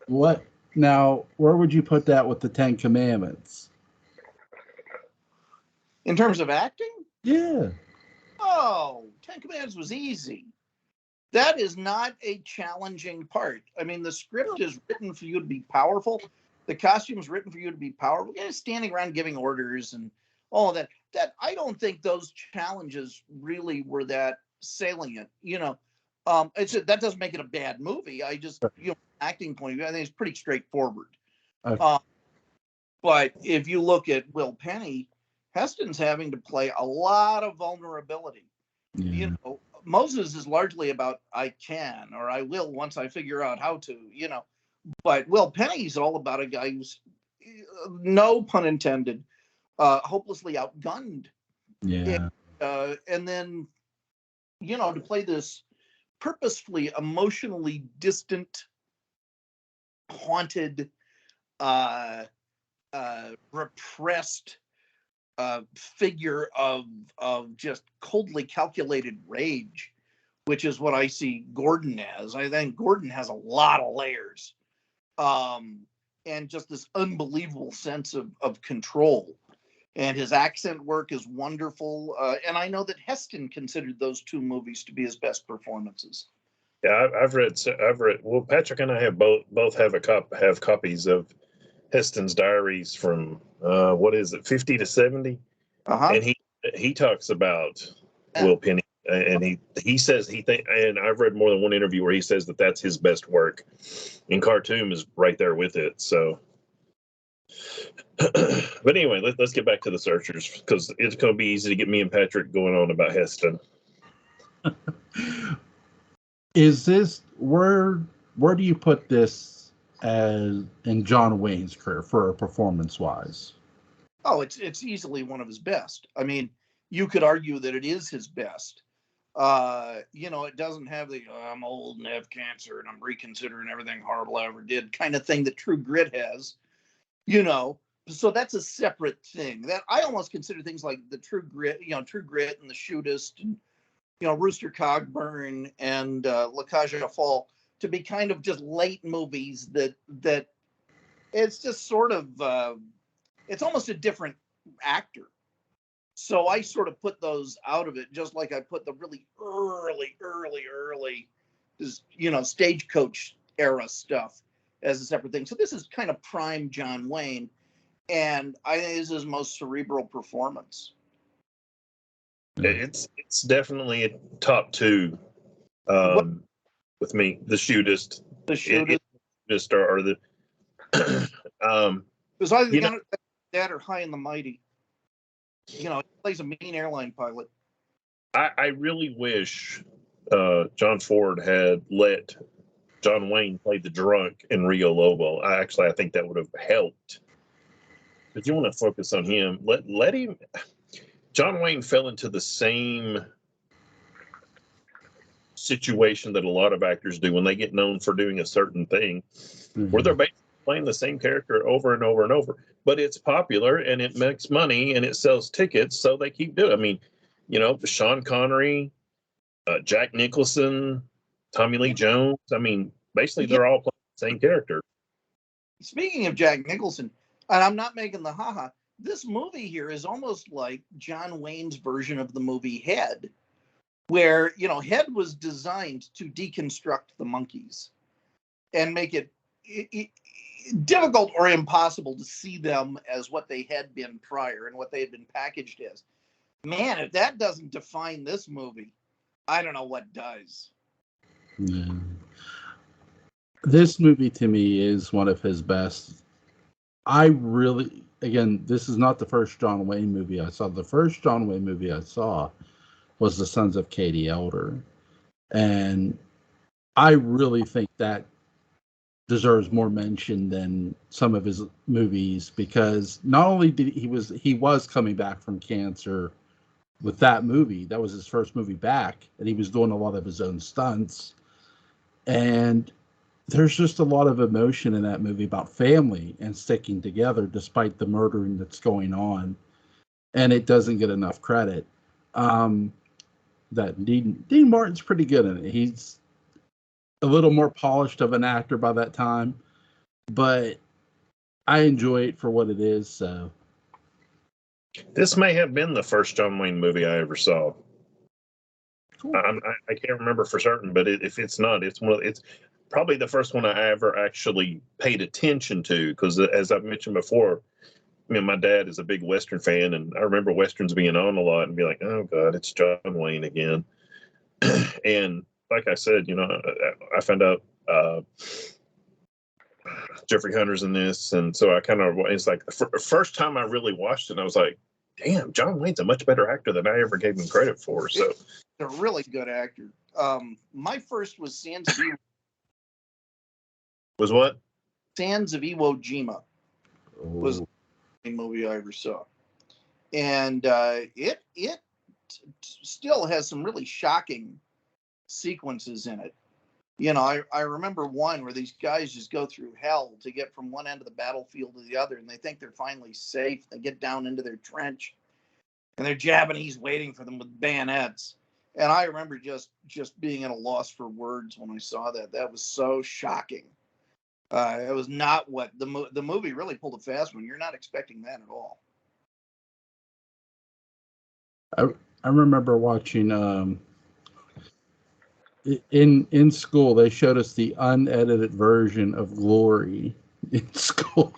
What now? Where would you put that with the Ten Commandments? In terms of acting? Yeah. Oh, Ten Commandments was easy. That is not a challenging part. I mean, the script is written for you to be powerful. The costume's written for you to be powerful. Yeah, standing around giving orders and all of that. I don't think those challenges really were that salient. That doesn't make it a bad movie. I just, acting point of view, I think it's pretty straightforward. Okay. But if you look at Will Penny, Heston's having to play a lot of vulnerability. Yeah. Moses is largely about I can or I will once I figure out how to, But Will Penny's all about a guy who's, no pun intended, hopelessly outgunned. Yeah. And then, to play this purposefully emotionally distant, haunted, repressed figure of just coldly calculated rage, which is what I see Gordon as. I think Gordon has a lot of layers, and just this unbelievable sense of control. And his accent work is wonderful. And I know that Heston considered those two movies to be his best performances. Yeah, I've read. Well, Patrick and I have both have copies of Heston's diaries from 50 to 70, and he talks about Will Penny, and he says and I've read more than one interview where he says that that's his best work, and Khartoum is right there with it. So, but anyway, let's get back to the Searchers, because it's going to be easy to get me and Patrick going on about Heston. Is this where do you put this as in John Wayne's career for performance wise? Oh, it's easily one of his best. I mean, you could argue that it is his best. It doesn't have the I'm old and have cancer and I'm reconsidering everything horrible I ever did kind of thing that True Grit has. So that's a separate thing. That I almost consider things like the True Grit and the Shootist, and Rooster Cogburn and La Cage aux Folles to be kind of just late movies that it's just sort of it's almost a different actor. So I sort of put those out of it, just like I put the really early, Stagecoach era stuff as a separate thing. So this is kind of prime John Wayne, and I think this is his most cerebral performance. It's definitely a top two with me. The Shootist, or the Because either that or High and the Mighty. He plays a mean airline pilot. I really wish John Ford had let John Wayne play the drunk in Rio Lobo. I think that would have helped But you want to focus on him. Let him. John Wayne fell into the same situation that a lot of actors do when they get known for doing a certain thing, where they're basically playing the same character over and over and over. But it's popular and it makes money and it sells tickets, so they keep doing it. I mean, Sean Connery, Jack Nicholson, Tommy Lee Jones. I mean, basically they're all playing the same character. Speaking of Jack Nicholson, and I'm not making the haha, this movie here is almost like John Wayne's version of the movie Head, where, Head was designed to deconstruct the monkeys and make it difficult or impossible to see them as what they had been prior and what they had been packaged as. Man, if that doesn't define this movie, I don't know what does. Yeah. This movie to me is one of his best. Again, this is not the first John Wayne movie I saw. The first John Wayne movie I saw was The Sons of Katie Elder. And I really think that deserves more mention than some of his movies, because not only did he was coming back from cancer with that movie. That was his first movie back, and he was doing a lot of his own stunts. And there's just a lot of emotion in that movie about family and sticking together despite the murdering that's going on. And it doesn't get enough credit. That Dean Martin's pretty good in it. He's a little more polished of an actor by that time, but I enjoy it for what it is. So this may have been the first John Wayne movie I ever saw. Cool. I can't remember for certain, but if it's not, it's probably the first one I ever actually paid attention to, because as I've mentioned before, my dad is a big Western fan, and I remember Westerns being on a lot and be like, oh God, it's John Wayne again. And like I said, I found out Jeffrey Hunter's in this, and so it's like the first time I really watched it, I was like, damn, John Wayne's a much better actor than I ever gave him credit for. So a really good actor. My first was Sands of Iwo. Was what? Sands of Iwo Jima was the movie I ever saw, and it still has some really shocking sequences in it. I remember one where these guys just go through hell to get from one end of the battlefield to the other, and they think they're finally safe. They get down into their trench, and they're Japanese waiting for them with bayonets. And I remember just being at a loss for words when I saw that. That was so shocking. It was not what the movie really pulled a fast one. You're not expecting that at all. I remember watching in school, they showed us the unedited version of Glory in school.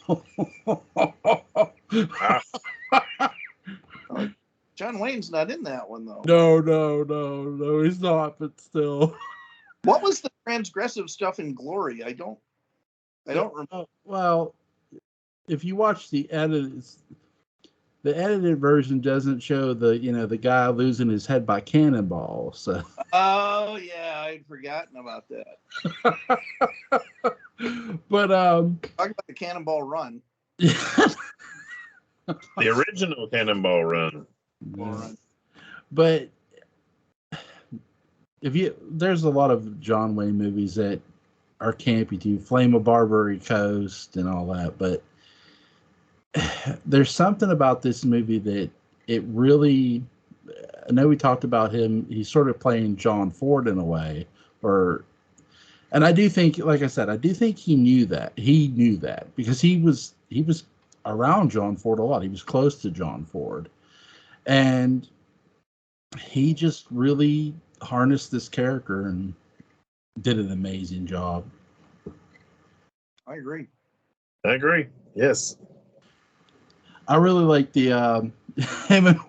John Wayne's not in that one, though. No, he's not, but still. What was the transgressive stuff in Glory? I don't remember. Well, if you watch the edited version doesn't show the guy losing his head by cannonball. So. Oh yeah, I'd forgotten about that. But talk about the Cannonball Run. The original Cannonball Run. But there's a lot of John Wayne movies that are campy too, Flame of Barbary Coast and all that, but there's something about this movie that it really, I know we talked about him, he's sort of playing John Ford in a way, and I do think, like I said, he knew that because he was around John Ford a lot. He was close to John Ford, and he just really harnessed this character and did an amazing job. I agree. Yes. I really like the him and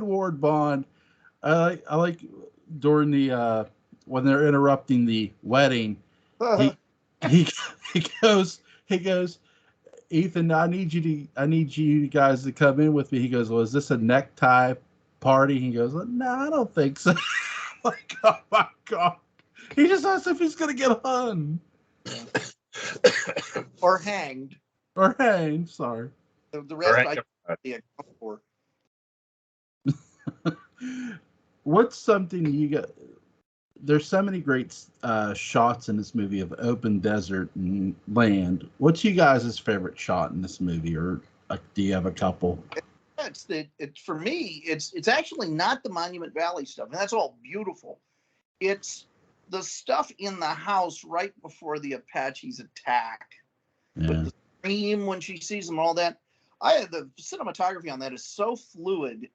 Ward Bond. I like during the when they're interrupting the wedding. He goes, Ethan, I need you guys to come in with me. He goes, well, is this a necktie party? He goes, no, I don't think so. Like, oh my God. He just asked if he's gonna get hung. Or hanged. Sorry. The rest I can't account for. What's something you got? There's so many great shots in this movie of open desert and land. What's you guys' favorite shot in this movie, or do you have a couple? It's for me. It's actually not the Monument Valley stuff, and that's all beautiful. It's the stuff in the house right before the Apaches attack. Yeah. With the scream when she sees them, all that. The cinematography on that is so fluid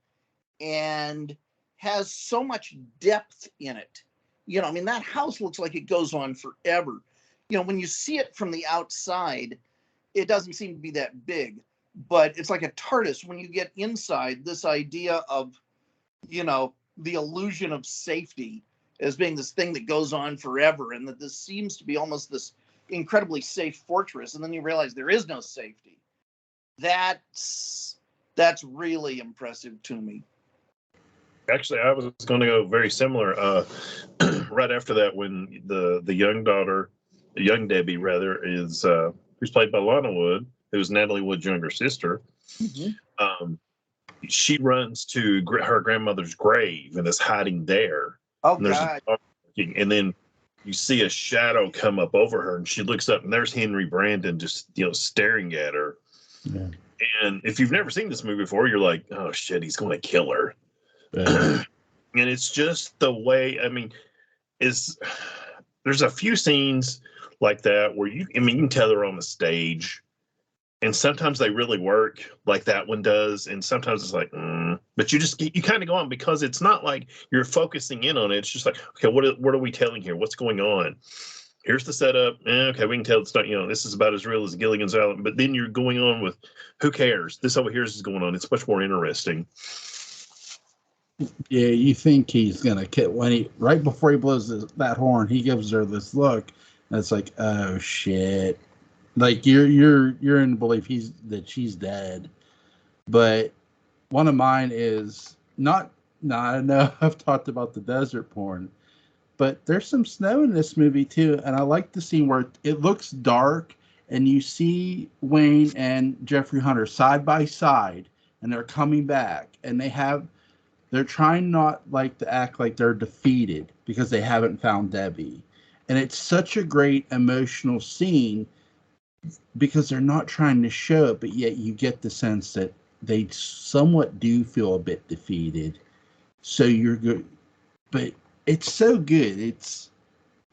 and has so much depth in it. You know, I mean, that house looks like it goes on forever. You know, when you see it from the outside, it doesn't seem to be that big, but it's like a TARDIS. When you get inside, this idea of, you know, the illusion of safety as being this thing that goes on forever, and that this seems to be almost this incredibly safe fortress, and then you realize there is no safety. That's really impressive to me. Actually, I was going to go very similar. Right after that, when the young daughter, young Debbie rather, is who's played by Lana Wood, who's Natalie Wood's younger sister. Mm-hmm. She runs to her grandmother's grave and is hiding there. Oh, and there's God. And then you see a shadow come up over her, and she looks up, and there's Henry Brandon just staring at her. Yeah. And if you've never seen this movie before, you're like, oh shit, he's going to kill her. Yeah. And it's just the way, I mean, there's a few scenes like that where you can tell they're on the stage, and sometimes they really work, like that one does, and sometimes it's like, but you kind of go on, because it's not like you're focusing in on it. It's just like, okay, what are we telling here? What's going on? Here's the setup. Okay, we can tell it's not, this is about as real as Gilligan's Island, but then you're going on with, who cares? This over here is going on. It's much more interesting. Yeah, you think he's gonna kill right before he blows that horn, he gives her this look, and it's like, oh shit, like you're in belief that she's dead. But one of mine is not. I know I've talked about the desert porn, but there's some snow in this movie too, and I like the scene where it looks dark, and you see Wayne and Jeffrey Hunter side by side, and they're coming back, and they're trying not to act like they're defeated because they haven't found Debbie. And it's such a great emotional scene because they're not trying to show it, but yet you get the sense that they somewhat do feel a bit defeated. So you're good. But it's so good.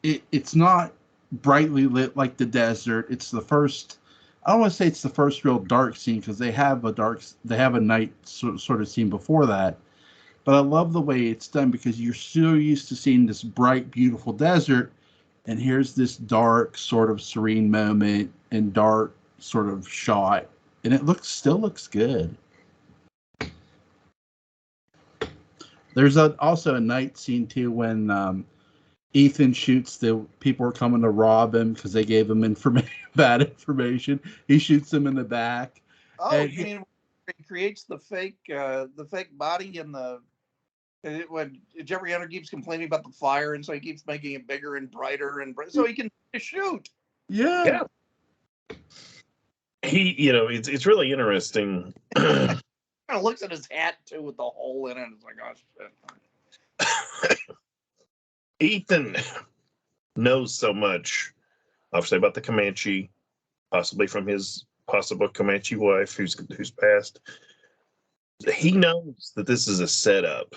It's not brightly lit like the desert. It's the first, I don't want to say it's the first real dark scene, because they have a night sort of scene before that. But I love the way it's done, because you're so used to seeing this bright, beautiful desert, and here's this dark, sort of serene moment and dark sort of shot, and it still looks good. There's also a night scene too when Ethan shoots the people who are coming to rob him because they gave him bad information. He shoots them in the back. Oh, you mean he creates the fake body in the. When Jeffrey Hunter keeps complaining about the fire, and so he keeps making it bigger and brighter so he can shoot. Yeah. He, it's really interesting. Kind of looks at his hat too with the hole in it. It's like, oh shit. Ethan knows so much, obviously, about the Comanche, possibly from his possible Comanche wife who's passed. He knows that this is a setup.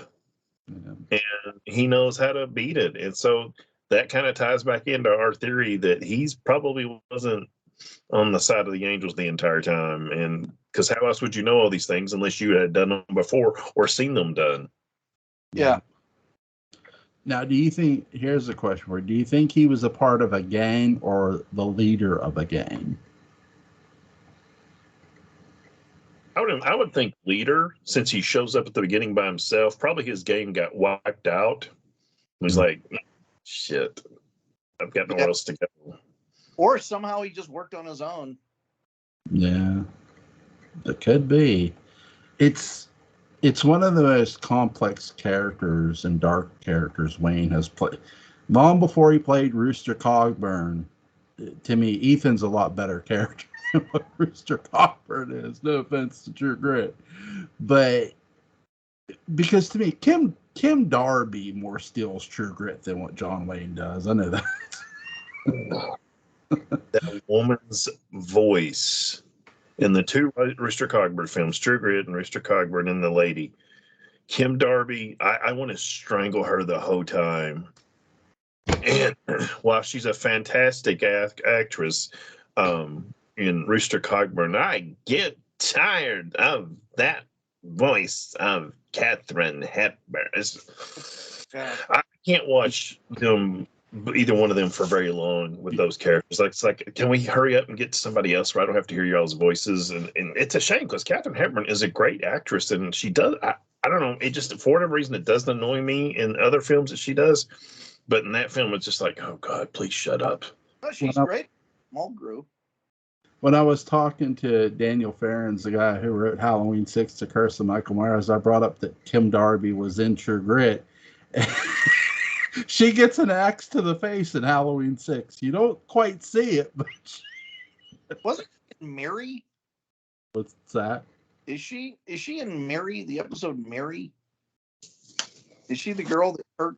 Yeah. And he knows how to beat it. And so that kind of ties back into our theory that he's probably wasn't on the side of the angels the entire time. And because how else would you know all these things unless you had done them before or seen them done? Yeah. Now, here's a question for you. Do you think he was a part of a gang or the leader of a gang? I would think leader, since he shows up at the beginning by himself. Probably his gang got wiped out. He's like, shit, I've got nowhere else to go. Or somehow he just worked on his own. Yeah, it could be. It's one of the most complex characters and dark characters Wayne has played. Long before he played Rooster Cogburn, to me, Ethan's a lot better character than what Rooster Cogburn is. No offense to True Grit, but because to me, Kim Darby more steals True Grit than what John Wayne does. I know that. That woman's voice in the two Rooster Cogburn films, True Grit and Rooster Cogburn and the Lady, Kim Darby, I want to strangle her the whole time. And while she's a fantastic actress in Rooster Cogburn, I get tired of that voice of Katharine Hepburn. I can't watch them, either one of them, for very long with those characters. It's like, can we hurry up and get to somebody else where I don't have to hear y'all's voices? And it's a shame because Katharine Hepburn is a great actress, and she does. I don't know. It just, for whatever reason, it doesn't annoy me in other films that she does. But in that film, it's just like, oh God, please shut up. Oh, she's great. Mulgrew. When I was talking to Daniel Farrens, the guy who wrote Halloween 6: The Curse of Michael Myers, I brought up that Kim Darby was in True Grit. She gets an axe to the face in Halloween 6. You don't quite see it, but wasn't it Mary? What's that? Is she in Mary? The episode Mary? Is she the girl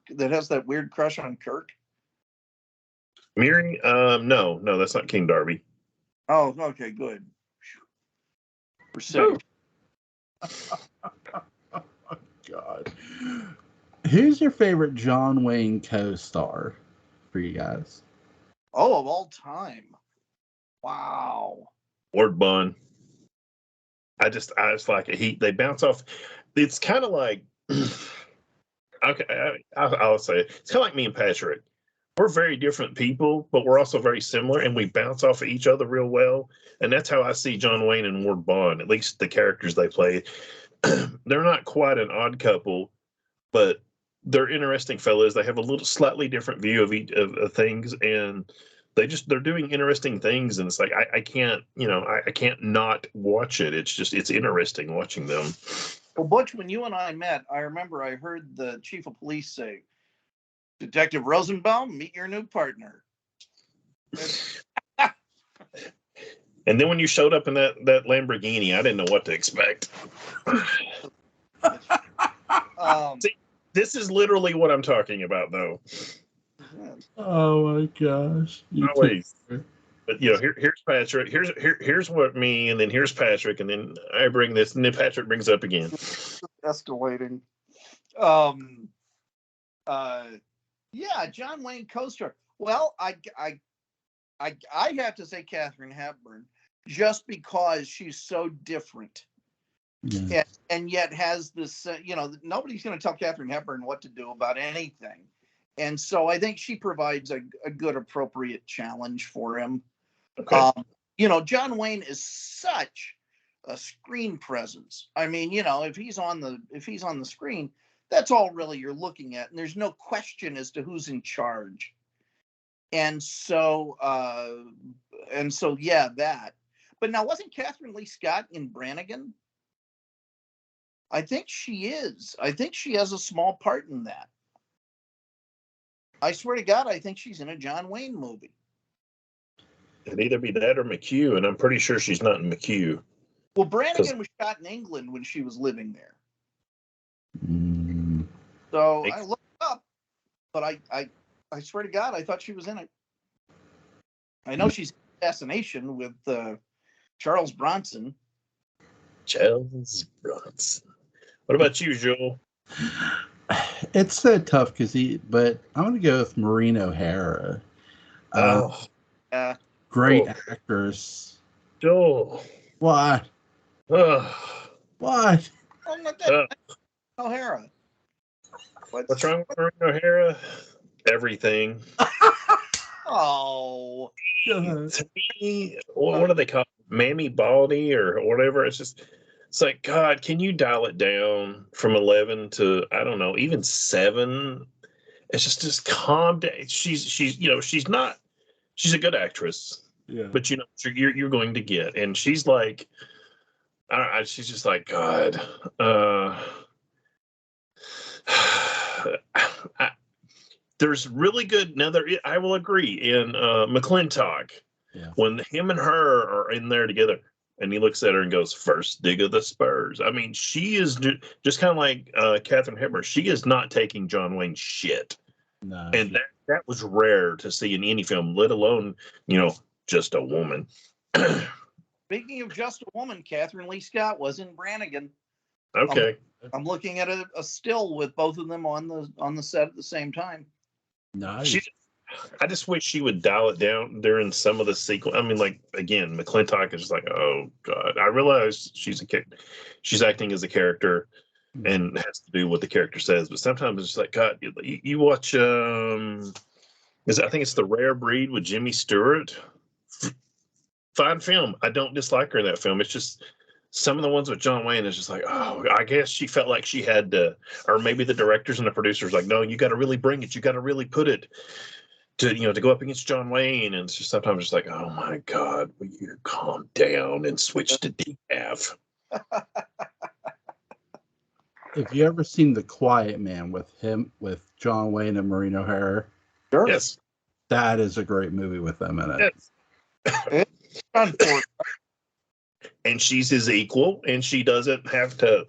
that has that weird crush on Kirk? Mary? No, that's not King Darby. Oh, okay, good. We're safe. Oh, God. Who's your favorite John Wayne co-star for you guys? Oh, of all time. Wow. Lord Bond. I just like it. They bounce off. It's kind of like, okay, I'll say it. It's kind of like me and Patrick. We're very different people, but we're also very similar, and we bounce off of each other real well. And that's how I see John Wayne and Ward Bond, at least the characters they play. They're not quite an odd couple, but they're interesting fellas. They have a little slightly different view of things, and they're doing interesting things. And it's like, I can't not watch it. It's interesting watching them. Well, Butch, when you and I met, I remember I heard the chief of police say, "Detective Rosenbalm, meet your new partner." And then when you showed up in that Lamborghini, I didn't know what to expect. See, this is literally what I'm talking about, though. Oh my gosh! Always. But here's Patrick. Here's what me, and then here's Patrick, and then I bring this, and then Patrick brings up again. Escalating. Yeah, John Wayne co-star. Well, I have to say Katharine Hepburn, just because she's so different, and yet has this. Nobody's going to tell Katharine Hepburn what to do about anything, and so I think she provides a good, appropriate challenge for him. Okay. John Wayne is such a screen presence. I mean, if he's on the screen, that's all really you're looking at, and there's no question as to who's in charge. And so yeah, that. But now, wasn't Catherine Lee Scott in Brannigan? I think she is. I think she has a small part in that. I swear to God, I think she's in a John Wayne movie. It'd either be that or McHugh, and I'm pretty sure she's not in McHugh. Well, Brannigan was shot in England when she was living there. So I looked up, but I swear to God, I thought she was in it. I know she's in Assassination with Charles Bronson. Charles Bronson. What about you, Joel? It's so tough but I'm going to go with Maureen O'Hara. Great actress. Joel. What? What? Oh, not that. O'Hara. What's wrong with Maureen O'Hara? Everything. Oh. To me, what do they call it? Mammy Baldy or whatever? It's like, God, can you dial it down from 11 to, I don't know, even 7? It's just calm down. She's a good actress. Yeah. But you're going to get, and she's like, she's just like, God, there's really good. Now, I will agree. In McClintock, when him and her are in there together, and he looks at her and goes, "First dig of the Spurs." I mean, she is just kind of like Katharine Hepburn. She is not taking John Wayne's shit. No. And that was rare to see in any film, let alone, just a woman. Speaking of just a woman, Catherine Lee Scott was in Brannigan. Okay. I'm looking at a still with both of them on the set at the same time. Nice. I just wish she would dial it down during some of the sequence. I mean, like, again, McClintock is just like, oh God. I realize she's acting as a character and has to do what the character says, but sometimes it's just like, God, you watch I think it's The Rare Breed with Jimmy Stewart. Fine film. I don't dislike her in that film. It's just some of the ones with John Wayne is just like, oh, I guess she felt like she had to, or maybe the directors and the producers like, no, you got to really bring it. You got to really put it to go up against John Wayne. And it's just sometimes just like, oh my God, will you calm down and switch to decaf? Have you ever seen The Quiet Man with John Wayne and Maureen O'Hara? Sure. Yes. That is a great movie with them in it. Yes. And she's his equal, and she doesn't have to.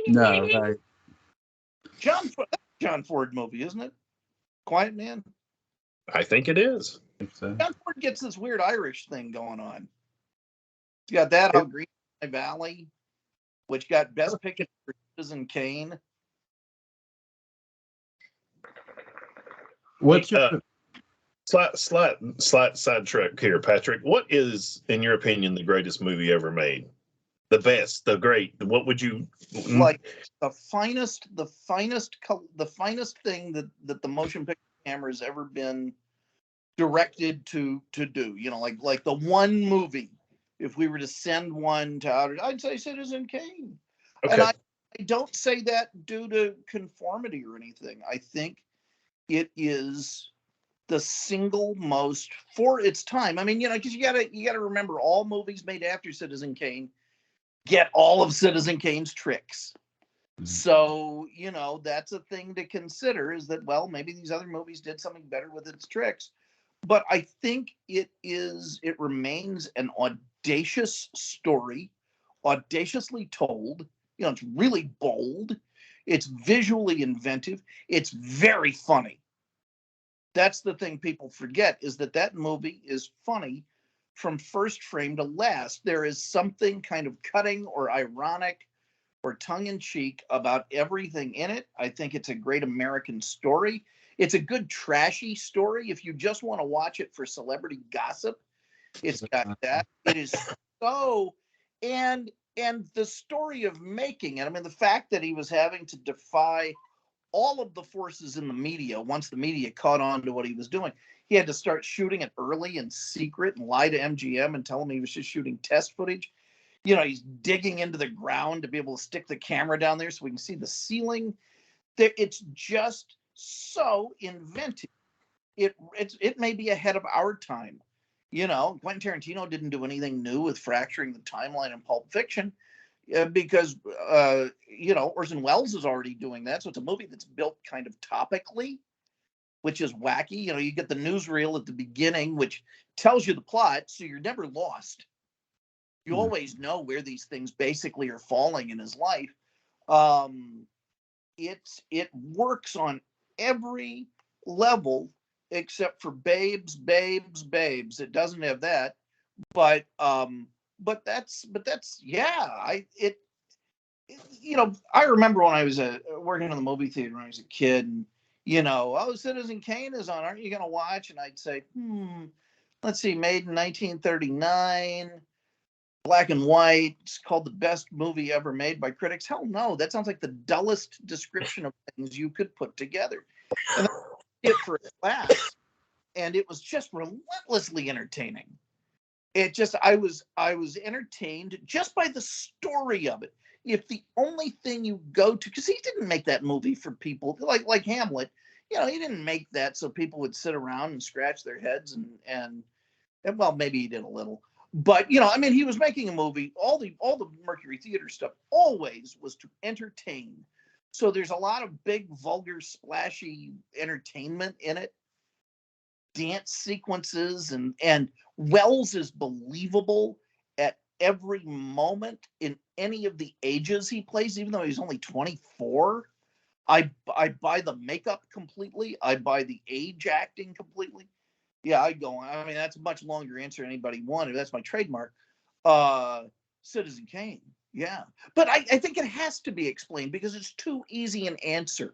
No, right. John Ford movie, isn't it? Quiet Man. I think it is. I think so. John Ford gets this weird Irish thing going on. He's got that on Green Valley, which got Best Picture for Citizen Kane. What's your Slight sidetrack here, Patrick? What is, in your opinion, the greatest movie ever made? The best, the great. What would you like? The finest thing that the motion picture camera has ever been directed to do. Like the one movie. If we were to send one to outer, I'd say Citizen Kane. Okay. And I don't say that due to conformity or anything. I think it is the single most for its time. I mean, because you gotta remember, all movies made after Citizen Kane get all of Citizen Kane's tricks. Mm-hmm. So, that's a thing to consider, is that, well, maybe these other movies did something better with its tricks. But I think it remains an audacious story, audaciously told. It's really bold. It's visually inventive. It's very funny. That's the thing people forget, is that movie is funny from first frame to last. There is something kind of cutting or ironic or tongue-in-cheek about everything in it. I think it's a great American story. It's a good trashy story. If you just want to watch it for celebrity gossip, it's got that. It is so, and the story of making it. I mean, the fact that he was having to defy all of the forces in the media. Once the media caught on to what he was doing, he had to start shooting it early in secret and lie to MGM and tell him he was just shooting test footage. He's digging into the ground to be able to stick the camera down there so we can see the ceiling. It's just so inventive. It may be ahead of our time. Quentin Tarantino didn't do anything new with fracturing the timeline in Pulp Fiction. Because Orson Welles is already doing that. So it's a movie that's built kind of topically, which is wacky. You get the newsreel at the beginning, which tells you the plot, so you're never lost. You always know where these things basically are falling in his life. It works on every level except for babes. It doesn't have that, but that's I remember when I was working in the movie theater when I was a kid, and Citizen Kane is on, aren't you going to watch? And I'd say, let's see, made in 1939, black and white. It's called the best movie ever made by critics. Hell no, that sounds like the dullest description of things you could put together. And it for a class, and it was just relentlessly entertaining. I was entertained just by the story of it. If the only thing you go to, because he didn't make that movie for people like Hamlet, he didn't make that so people would sit around and scratch their heads and well, maybe he did a little, but he was making a movie. All the Mercury Theater stuff always was to entertain. So there's a lot of big, vulgar, splashy entertainment in it. Dance sequences, and Wells is believable at every moment in any of the ages he plays, even though he's only 24. I buy the makeup completely. I buy the age acting completely. Yeah, I go. I mean, that's a much longer answer than anybody wanted. That's my trademark. Citizen Kane. Yeah, but I think it has to be explained because it's too easy an answer.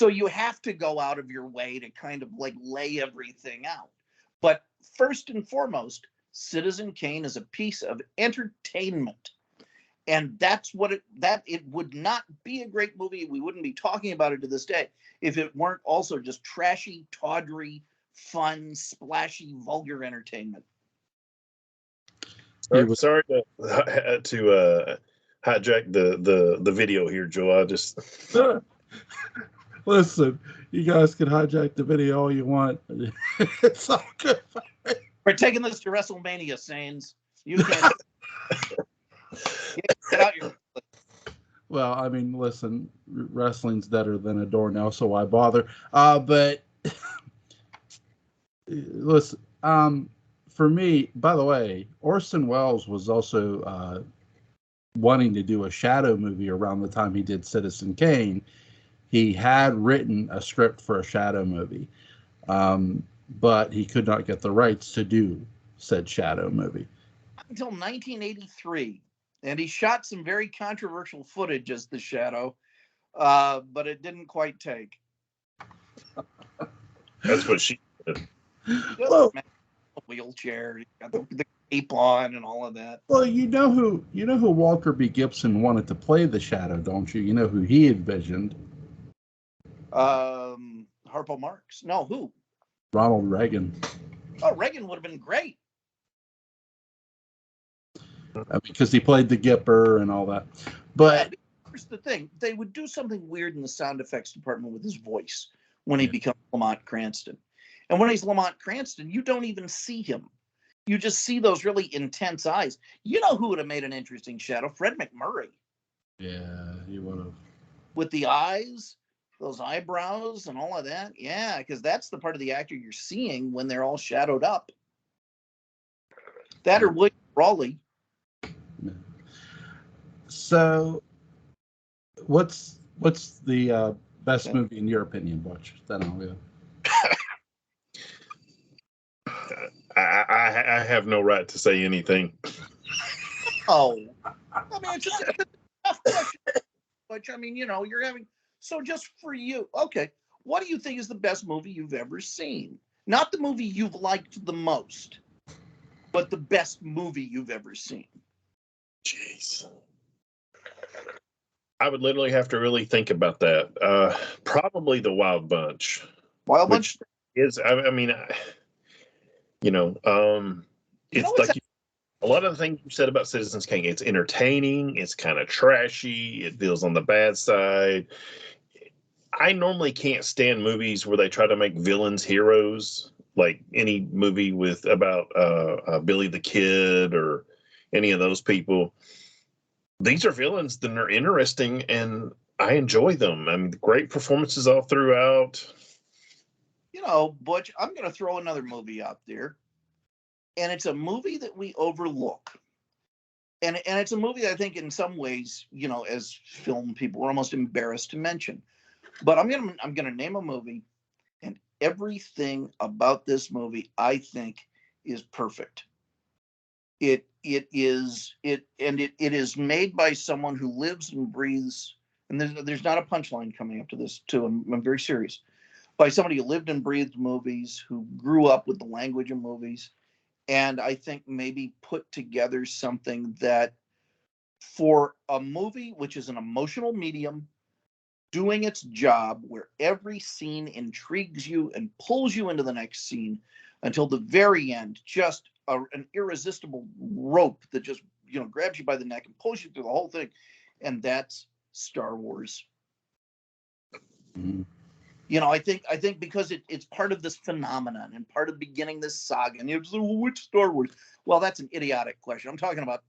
So you have to go out of your way to kind of like lay everything out. But first and foremost, Citizen Kane is a piece of entertainment. And that's what it would not be a great movie. We wouldn't be talking about it to this day if it weren't also just trashy, tawdry, fun, splashy, vulgar entertainment. Sorry to hijack the video here, Joe. I just listen. You guys can hijack the video all you want. It's all good. We're taking this to WrestleMania, Sains. You can't get out your. Well, I mean, listen, wrestling's better than a doornail, so why bother? But listen, for me, by the way, Orson Welles was also wanting to do a Shadow movie around the time he did Citizen Kane. He had written a script for a Shadow movie, but he could not get the rights to do said Shadow movie. Until 1983. And he shot some very controversial footage as the Shadow, but it didn't quite take. That's what she did. Well, a wheelchair, he got the cape on, and all of that. Well, you know who Walter B. Gibson wanted to play the Shadow, don't you? You know who he envisioned? Harpo Marx. No, who? Ronald Reagan. Oh, Reagan would have been great. Because he played the Gipper and all that. But here's the thing. They would do something weird in the sound effects department with his voice when he becomes Lamont Cranston. And when he's Lamont Cranston, you don't even see him. You just see those really intense eyes. You know who would have made an interesting Shadow? Fred McMurray. Yeah, he would have. With the eyes, those eyebrows and all of that. Yeah, because that's the part of the actor you're seeing when they're all shadowed up. That or William Brawley. So, what's the best movie in your opinion, Butch? Then I'll go. I have no right to say anything. Oh, I mean, it's a tough question. Butch, I mean, you're having. So just for you, okay, what do you think is the best movie you've ever seen? Not the movie you've liked the most, but the best movie you've ever seen. Jeez. I would literally have to really think about that. Probably The Wild Bunch. Wild Bunch is, I mean, it's like a lot of the things you said about Citizens Kane. It's entertaining. It's kind of trashy. It deals on the bad side. I normally can't stand movies where they try to make villains heroes, like any movie about Billy the Kid or any of those people. These are villains that are interesting, and I enjoy them. I mean, great performances all throughout. Butch, I'm going to throw another movie out there, and it's a movie that we overlook. And it's a movie that I think in some ways, as film people, we're almost embarrassed to mention. But I'm gonna name a movie, and everything about this movie I think is perfect. It is made by someone who lives and breathes, and there's not a punchline coming up to this too. I'm very serious. By somebody who lived and breathed movies, who grew up with the language of movies, and I think maybe put together something that, for a movie which is an emotional medium, doing its job, where every scene intrigues you and pulls you into the next scene until the very end, just an irresistible rope that just grabs you by the neck and pulls you through the whole thing, and that's Star Wars. Mm-hmm. I think because it's part of this phenomenon and part of beginning this saga. And you're like, well, which Star Wars? Well, that's an idiotic question. I'm talking about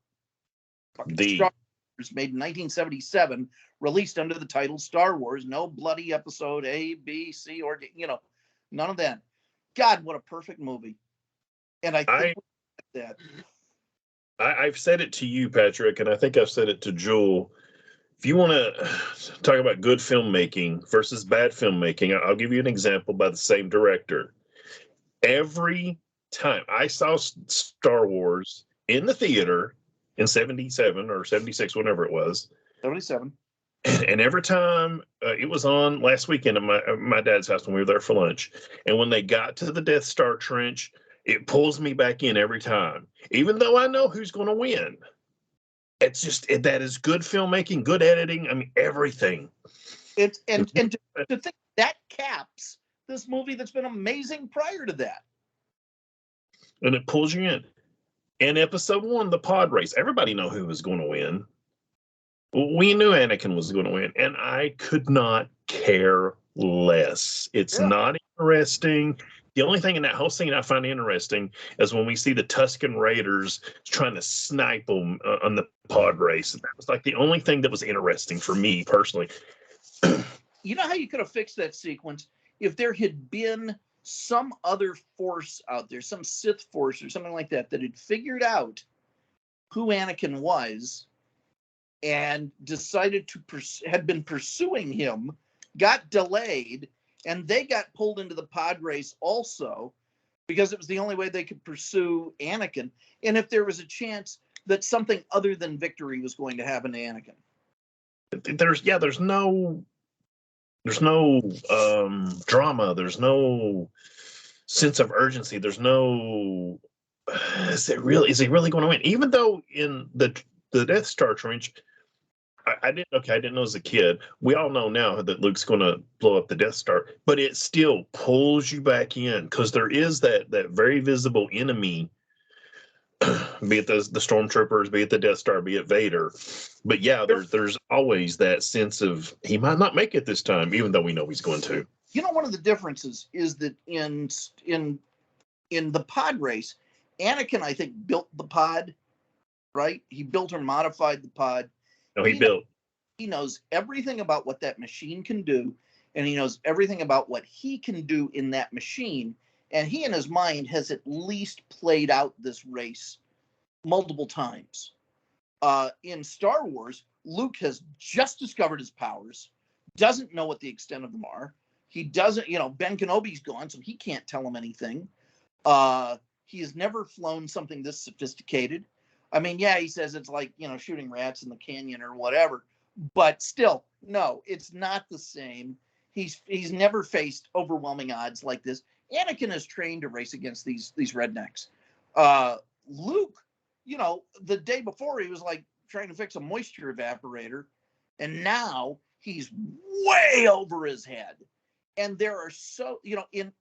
Star Wars made in 1977, released under the title Star Wars. No bloody episode A, B, C, or D, none of that. God, what a perfect movie. And I think that. I've said it to you, Patrick, and I think I've said it to Jewel. If you want to talk about good filmmaking versus bad filmmaking, I'll give you an example by the same director. Every time I saw Star Wars in the theater in 77 or 76, whenever it was. 77. And every time it was on last weekend at my dad's house when we were there for lunch. And when they got to the Death Star trench, it pulls me back in every time, even though I know who's going to win. It's just that is good filmmaking, good editing. I mean, everything. It's and to think that caps this movie that's been amazing prior to that. And it pulls you in. In episode 1, the pod race, everybody knew who was going to win. We knew Anakin was going to win, and I could not care less. It's not interesting. The only thing in that whole scene I find interesting is when we see the Tusken Raiders trying to snipe them on the pod race. That was like the only thing that was interesting for me personally. You know how you could have fixed that sequence if there had been some other force out there, some Sith force or something like that, that had figured out who Anakin was and decided to had been pursuing him, got delayed, and they got pulled into the pod race also because it was the only way they could pursue Anakin. And if there was a chance that something other than victory was going to happen to Anakin. There's no drama. There's no sense of urgency. There's no, is he really going to win? Even though in the Death Star trench, I didn't know as a kid. We all know now that Luke's going to blow up the Death Star, but it still pulls you back in because there is that very visible enemy, be it the stormtroopers, be it the Death Star, be it Vader. But yeah, there's always that sense of he might not make it this time, even though we know he's going to. One of the differences is that in the pod race, Anakin, I think, built the pod, right? He built or modified the pod. No, he built. He knows everything about what that machine can do, and he knows everything about what he can do in that machine. And he, in his mind, has at least played out this race multiple times. In Star Wars, Luke has just discovered his powers, doesn't know what the extent of them are. He doesn't, Ben Kenobi's gone, so he can't tell him anything. He has never flown something this sophisticated. I mean, yeah, he says it's like, shooting rats in the canyon or whatever, but still, no, it's not the same. He's never faced overwhelming odds like this. Anakin is trained to race against these rednecks. Luke, the day before he was like trying to fix a moisture evaporator, and now he's way over his head. And there are in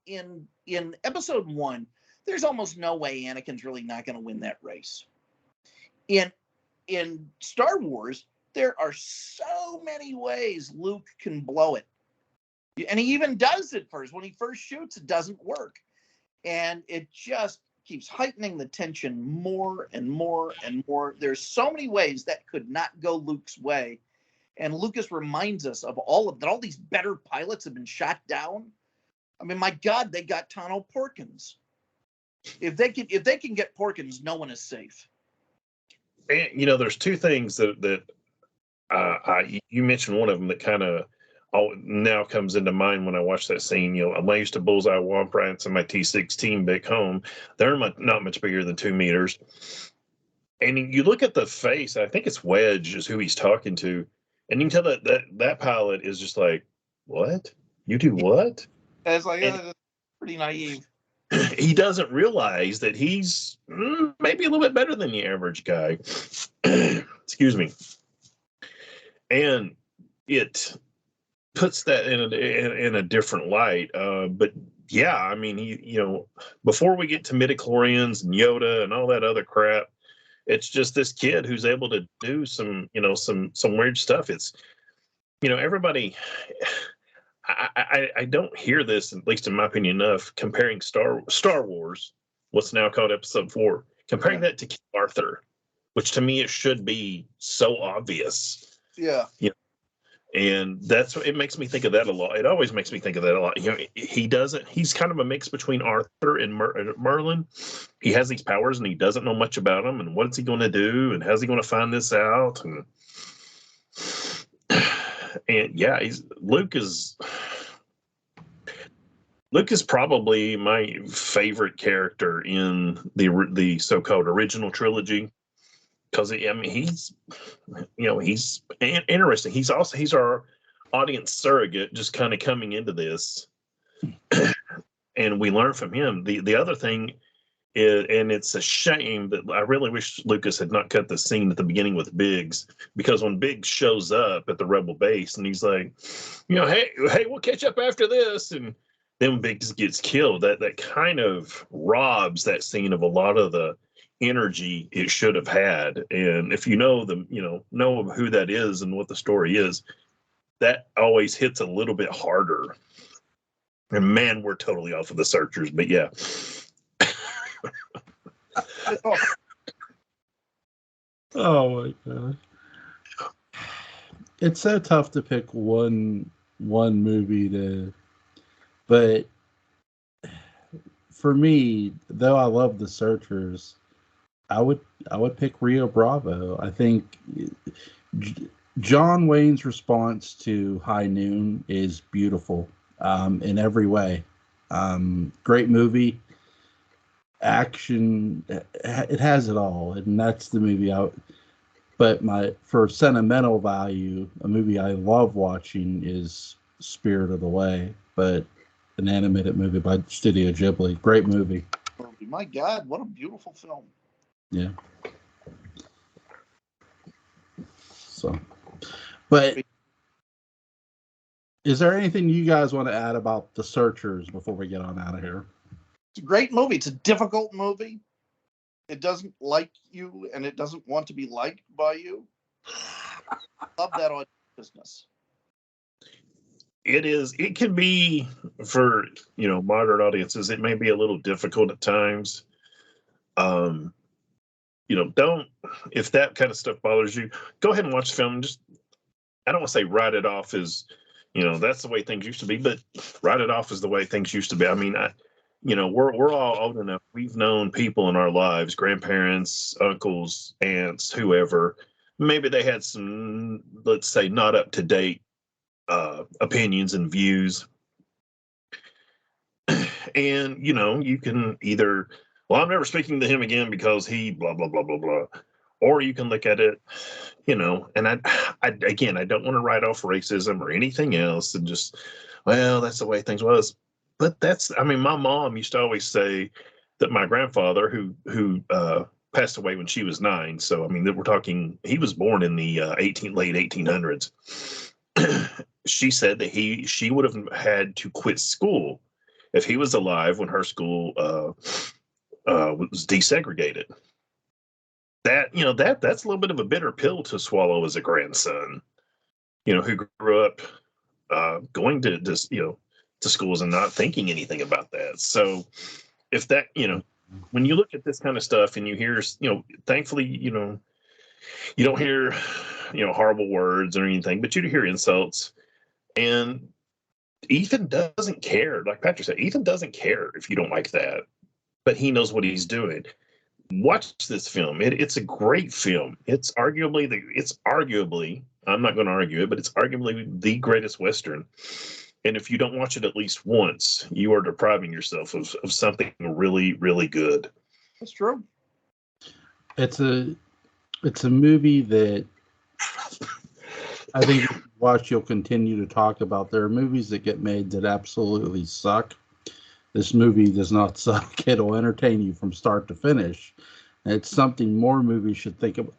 episode 1, there's almost no way Anakin's really not going to win that race. In Star Wars, there are so many ways Luke can blow it. And he even does it first. When he first shoots, it doesn't work. And it just keeps heightening the tension more and more and more. There's so many ways that could not go Luke's way. And Lucas reminds us of all these better pilots have been shot down. I mean, my God, they got Tano Porkins. If they can get Porkins, no one is safe. And, there's two things that you mentioned one of them that kind of now comes into mind when I watch that scene. I'm used to bullseye womp rats in my T-16 back home. They're not much bigger than 2 meters. And you look at the face, I think it's Wedge is who he's talking to. And you can tell that pilot is just like, what? You do what? And it's like, that's pretty naive. He doesn't realize that he's maybe a little bit better than the average guy. Excuse me. And it puts that in a different light. But yeah, I mean, before we get to midichlorians and Yoda and all that other crap, it's just this kid who's able to do some weird stuff. It's, everybody. I don't hear this, at least in my opinion, enough comparing Star Wars, what's now called Episode 4, comparing that to King Arthur. which to me it should be so obvious. Yeah. And that's what it makes me think of that a lot. It always makes me think of that a lot. He's kind of a mix between Arthur and Merlin. He has these powers and he doesn't know much about them. And what is he going to do? And how's he going to find this out? And yeah, Luke is probably my favorite character in the so-called original trilogy. Because he's interesting. He's our audience surrogate, just kind of coming into this, and we learn from him. The other thing is, and it's a shame that I really wish Lucas had not cut the scene at the beginning with Biggs, because when Biggs shows up at the Rebel base and he's like, hey, we'll catch up after this, and then Biggs gets killed. That kind of robs that scene of a lot of the energy it should have had. And if you know who that is and what the story is, that always hits a little bit harder. And man, we're totally off of the Searchers, but yeah. Oh my god, it's so tough to pick one movie but for me, though I love the Searchers, I would pick Rio Bravo. I think John Wayne's response to High Noon is beautiful in every way. Great movie, action, it has it all, and that's the movie but for sentimental value, a movie I love watching is Spirit Away, but an animated movie by Studio Ghibli. Great movie. My God, what a beautiful film. Yeah. So, but is there anything you guys want to add about The Searchers before we get on out of here? It's a great movie. It's a difficult movie. It doesn't like you, and it doesn't want to be liked by you. Love that audience business. It can be, for modern audiences, it may be a little difficult at times. Don't, if that kind of stuff bothers you, go ahead and watch the film. Just, I don't want to say write it off as, that's the way things used to be, but write it off as the way things used to be. I mean, we're all old enough. We've known people in our lives, grandparents, uncles, aunts, whoever. Maybe they had some, let's say, not up to date opinions and views. And, you can either, well, I'm never speaking to him again because he blah, blah, blah, blah, blah. Or you can look at it, and I again, I don't want to write off racism or anything else and just, well, that's the way things was. But my mom used to always say that my grandfather, who passed away when she was 9. So, we're talking, he was born in the late 1800s. She said that she would have had to quit school if he was alive when her school was desegregated. That's a little bit of a bitter pill to swallow as a grandson, who grew up going to this, to schools and not thinking anything about that. So if that, when you look at this kind of stuff and you hear, thankfully, you don't hear, horrible words or anything, but you do hear insults. And Ethan doesn't care. Like Patrick said, Ethan doesn't care if you don't like that, but he knows what he's doing. Watch this film. It's a great film. It's arguably, I'm not going to argue it, but it's arguably the greatest Western. And if you don't watch it at least once, you are depriving yourself of something really, really good. That's true. It's a movie that I think if you watch, you'll continue to talk about. There are movies that get made that absolutely suck. This movie does not suck. It'll entertain you from start to finish. And it's something more movies should think about.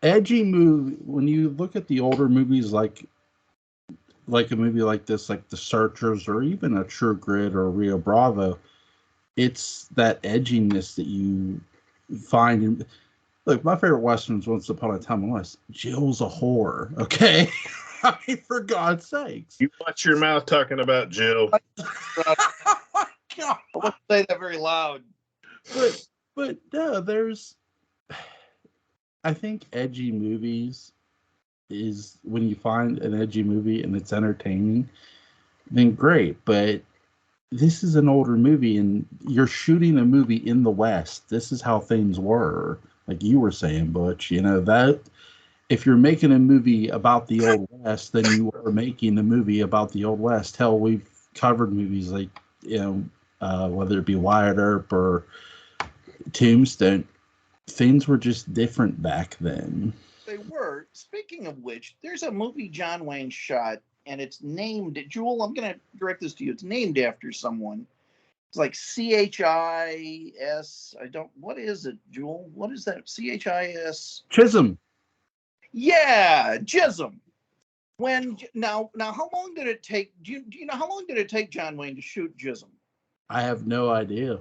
Edgy movie, when you look at the older movies like a movie like this, like The Searchers, or even a True Grit or Rio Bravo, it's that edginess that you find in. Look, my favorite Westerns, Once Upon a Time in West, Jill's a whore, okay? I mean, for God's sakes. You watch your mouth talking about Jill. Oh my God. I won't say that very loud. But no, there's I think edgy movies is when you find an edgy movie and it's entertaining, then great. But this is an older movie, and you're shooting a movie in the West. This is how things were, like you were saying, Butch. You know that if you're making a movie about the Old West, then you are making a movie about the Old West. Hell, we've covered movies like, whether it be Wyatt Earp or Tombstone. Things were just different back then. They were. Speaking of which, there's a movie John Wayne shot, and it's named, Jewel, I'm going to direct this to you. It's named after someone. It's like CHIS. What is it, Jewel? What is that? CHIS? Chisholm. Yeah, Chisholm. Now, how long did it take? Do you know how long did it take John Wayne to shoot Chisholm? I have no idea.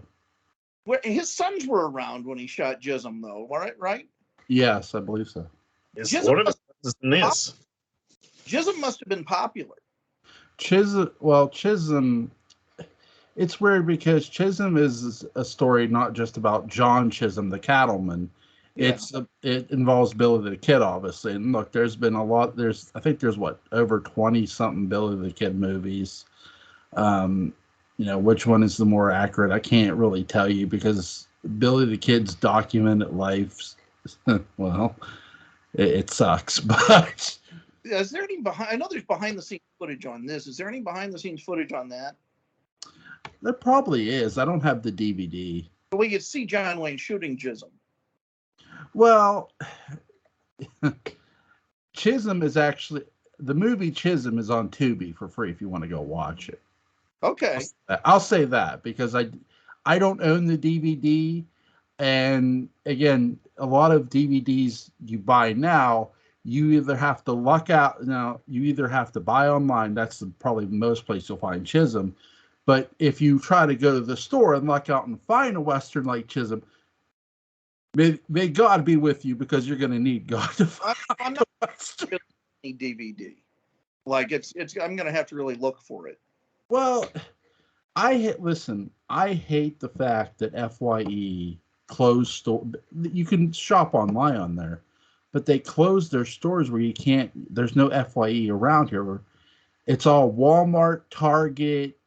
His sons were around when he shot Chisholm, though. Right? Yes, I believe so. One of his sons in this. Chisholm must have been popular. Chisholm. It's weird because Chisholm is a story not just about John Chisholm, the cattleman. Yeah. It involves Billy the Kid, obviously. And look, there's been a lot. I think there's over 20 something Billy the Kid movies. Which one is the more accurate? I can't really tell you because Billy the Kid's documented life. Well, it sucks, but. Is there any I know there's behind the scenes footage on this. Is there any behind the scenes footage on that? There probably is. I don't have the DVD. Well, you see John Wayne shooting Chisholm. Well, Chisholm is actually the movie Chisholm is on Tubi for free if you want to go watch it. Okay. I'll say that because I don't own the DVD, and again, a lot of DVDs you buy now, you either have to luck out. Now you either have to buy online. That's probably most place you'll find Chisholm. But if you try to go to the store and luck out and find a Western like Chisholm, may God be with you because you're going to need God to find I'm not any DVD. Like I'm going to have to really look for it. Well, I hate the fact that FYE closed store. You can shop online on there, but they closed their stores where you can't. There's no FYE around here. It's all Walmart, Target,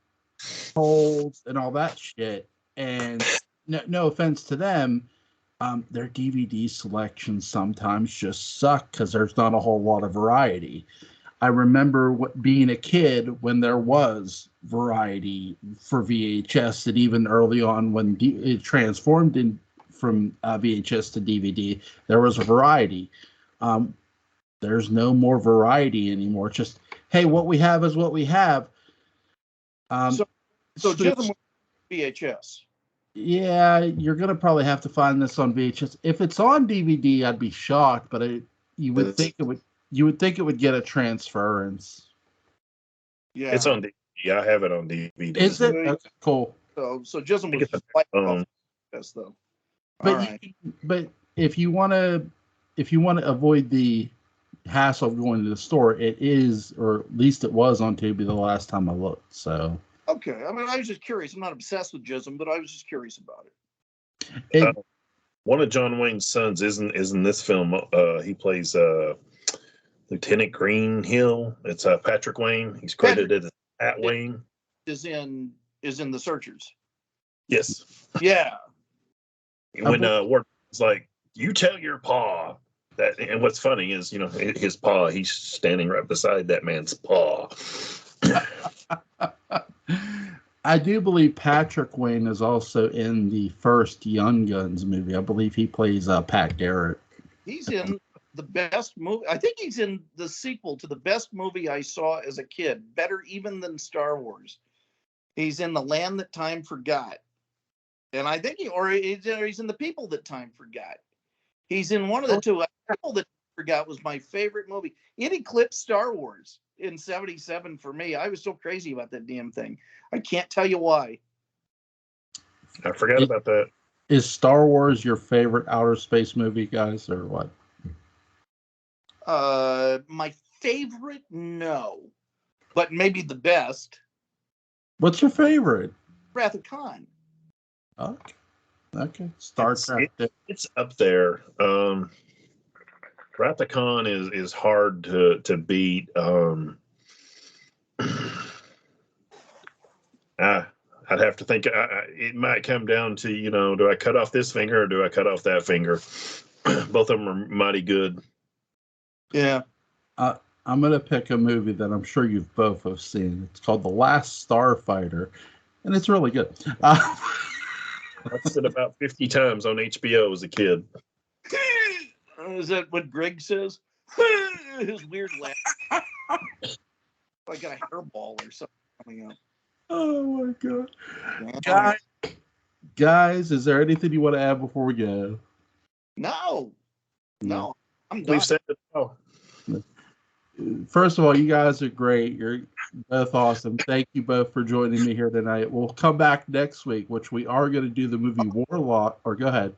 Kohl's, and all that shit. And no offense to them, their DVD selections sometimes just suck because there's not a whole lot of variety. I remember being a kid when there was variety for VHS, and even early on when it transformed from VHS to DVD, there was a variety. There's no more variety anymore. It's just, hey, what we have is what we have. So Chisholm was VHS. Yeah, you're gonna probably have to find this on VHS. If it's on DVD, I'd be shocked, but you would think it would. You would think it would get a transference. Yeah, it's on DVD. I have it on DVD. Is it? Okay, cool. So Chisholm was just like VHS though. But if you want to avoid the hassle of going to the store, it is, or at least it was on Tubi the last time I looked. So okay, I mean, I was just curious. I'm not obsessed with Chisholm, but I was just curious about it. One of John Wayne's sons is in this film. He plays Lieutenant Greenhill. It's Patrick Wayne. He's credited as Pat Wayne. Is in The Searchers. Yes. Yeah. When Ward was like, "You tell your paw that," and what's funny is, his paw. He's standing right beside that man's paw. I do believe Patrick Wayne is also in the first Young Guns movie. I believe he plays Pat Garrett. He's in the best movie. I think he's in the sequel to the best movie I saw as a kid, better even than Star Wars. He's in The Land That Time Forgot. And I think he's in The People That Time Forgot. He's in one of the two. People That Time Forgot was my favorite movie. It eclipsed Star Wars in 77 for me. I was so crazy about that damn thing. I can't tell you why. I forgot about that. Is Star Wars your favorite outer space movie, guys, or what? My favorite, no. But maybe the best. What's your favorite? Wrath of Khan. Okay. Star Trek. It's up there. Wrath of Khan is hard to beat. I'd have to think. It might come down to, do I cut off this finger or do I cut off that finger? Both of them are mighty good. Yeah. I'm going to pick a movie that I'm sure you've both have seen. It's called The Last Starfighter, and it's really good. I've seen it about 50 times on HBO as a kid. Is that what Greg says? His weird laugh. Like a hairball or something coming up. Oh my God. Guys, is there anything you want to add before we go? No, I'm done. We've said it all. First of all, you guys are great. You're both awesome. Thank you both for joining me here tonight. We'll come back next week, which we are going to do the movie Warlock. Or go ahead.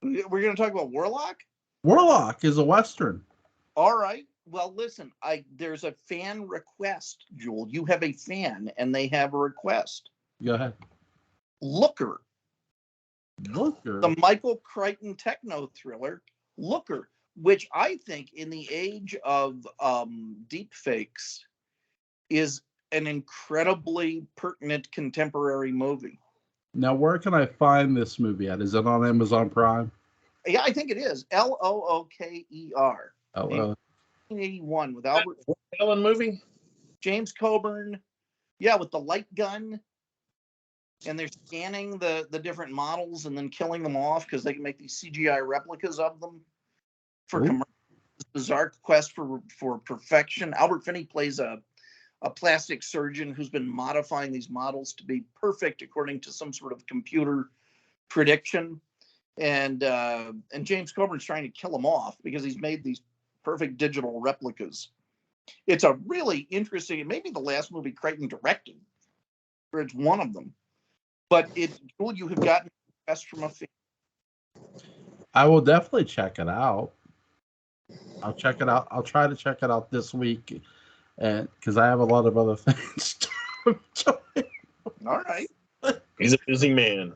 We're going to talk about Warlock? Warlock is a Western. All right. Well, listen, there's a fan request, Jewel. You have a fan, and they have a request. Go ahead. Looker. Looker? The Michael Crichton techno thriller, Looker, which I think in the age of deep fakes is an incredibly pertinent contemporary movie. Now, where can I find this movie at? Is it on Amazon Prime? Yeah, I think it is. Looker. Oh, 1981 with Albert Ellen movie? James Coburn. Yeah, with the light gun. And they're scanning the different models and then killing them off because they can make these CGI replicas of them for commercial. Bizarre quest for perfection. Albert Finney plays a plastic surgeon who's been modifying these models to be perfect according to some sort of computer prediction. And James Coburn's trying to kill him off because he's made these perfect digital replicas. It's a really interesting, it may be the last movie Crichton directed, or it's one of them. But you have gotten best from a fan. I will definitely check it out. I'll check it out. I'll try to check it out this week, and because I have a lot of other things to enjoy. All right. He's a busy man.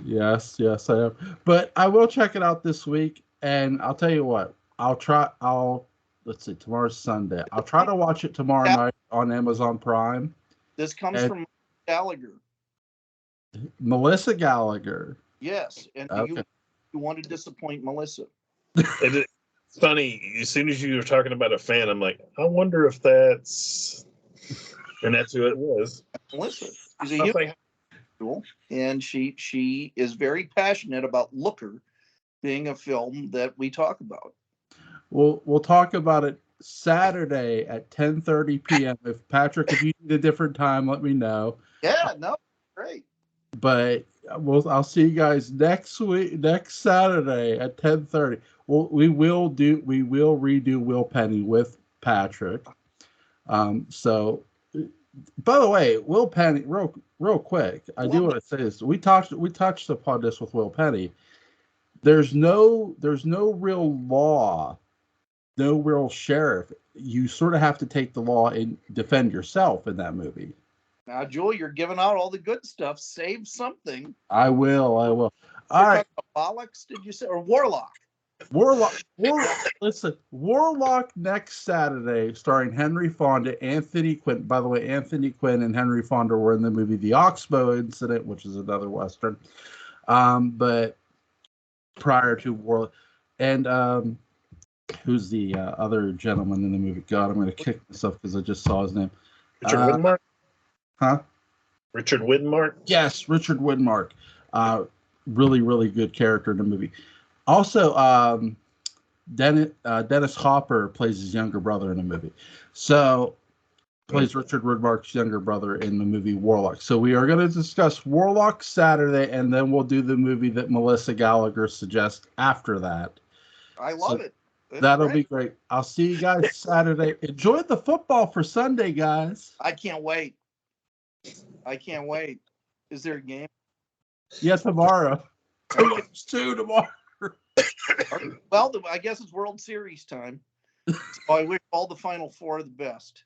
Yes, I am. But I will check it out this week, and I'll tell you what. Let's see. Tomorrow's Sunday. I'll try to watch it tomorrow night on Amazon Prime. This comes from Gallagher. Melissa Gallagher. Yes, and okay. you want to disappoint Melissa. It's funny. As soon as you were talking about a fan, I'm like, I wonder if that's, and that's who it was. Melissa. She's a human, and she is very passionate about Looker being a film that we talk about. We'll talk about it Saturday at 10:30 p.m. If Patrick, if you need a different time, let me know. Yeah, no, great. But I'll see you guys next Saturday at 10:30. We will redo Will Penny with Patrick. So, by the way, Will Penny, real quick, I do want to say this. We touched upon this with Will Penny. There's no real law, no real sheriff. You sort of have to take the law and defend yourself in that movie. Now, Joel, you're giving out all the good stuff. Save something. I will. All right. Bollocks, did you say? Or Warlock? Warlock. Listen, Warlock next Saturday, starring Henry Fonda, Anthony Quinn. By the way, Anthony Quinn and Henry Fonda were in the movie The Oxbow Incident, which is another Western. But prior to Warlock. And who's the other gentleman in the movie? God, I'm going to kick myself because I just saw his name. Richard Widmark? Huh? Richard Widmark? Yes, Richard Widmark. Really, really good character in the movie. Also, Dennis Hopper plays his younger brother in the movie. So, plays Richard Widmark's younger brother in the movie Warlock. So, we are going to discuss Warlock Saturday, and then we'll do the movie that Melissa Gallagher suggests after that. I love it. That'll be great. I'll see you guys Saturday. Enjoy the football for Sunday, guys. I can't wait. Is there a game? Yeah, tomorrow. Tomorrow. Well, I guess it's World Series time. So I wish all the Final Four the best.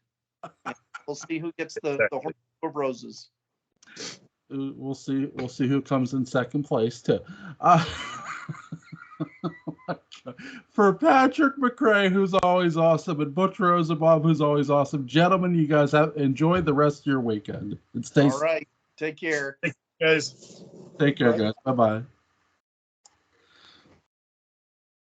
We'll see who gets the Horse of Roses. We'll see who comes in second place too. For Patrick McCray, who's always awesome, and Butch Rosenbaum, who's always awesome. Gentlemen, you guys have enjoyed the rest of your weekend. And stay All right. Take care. Guys. Take care, Bye. guys. Bye-bye.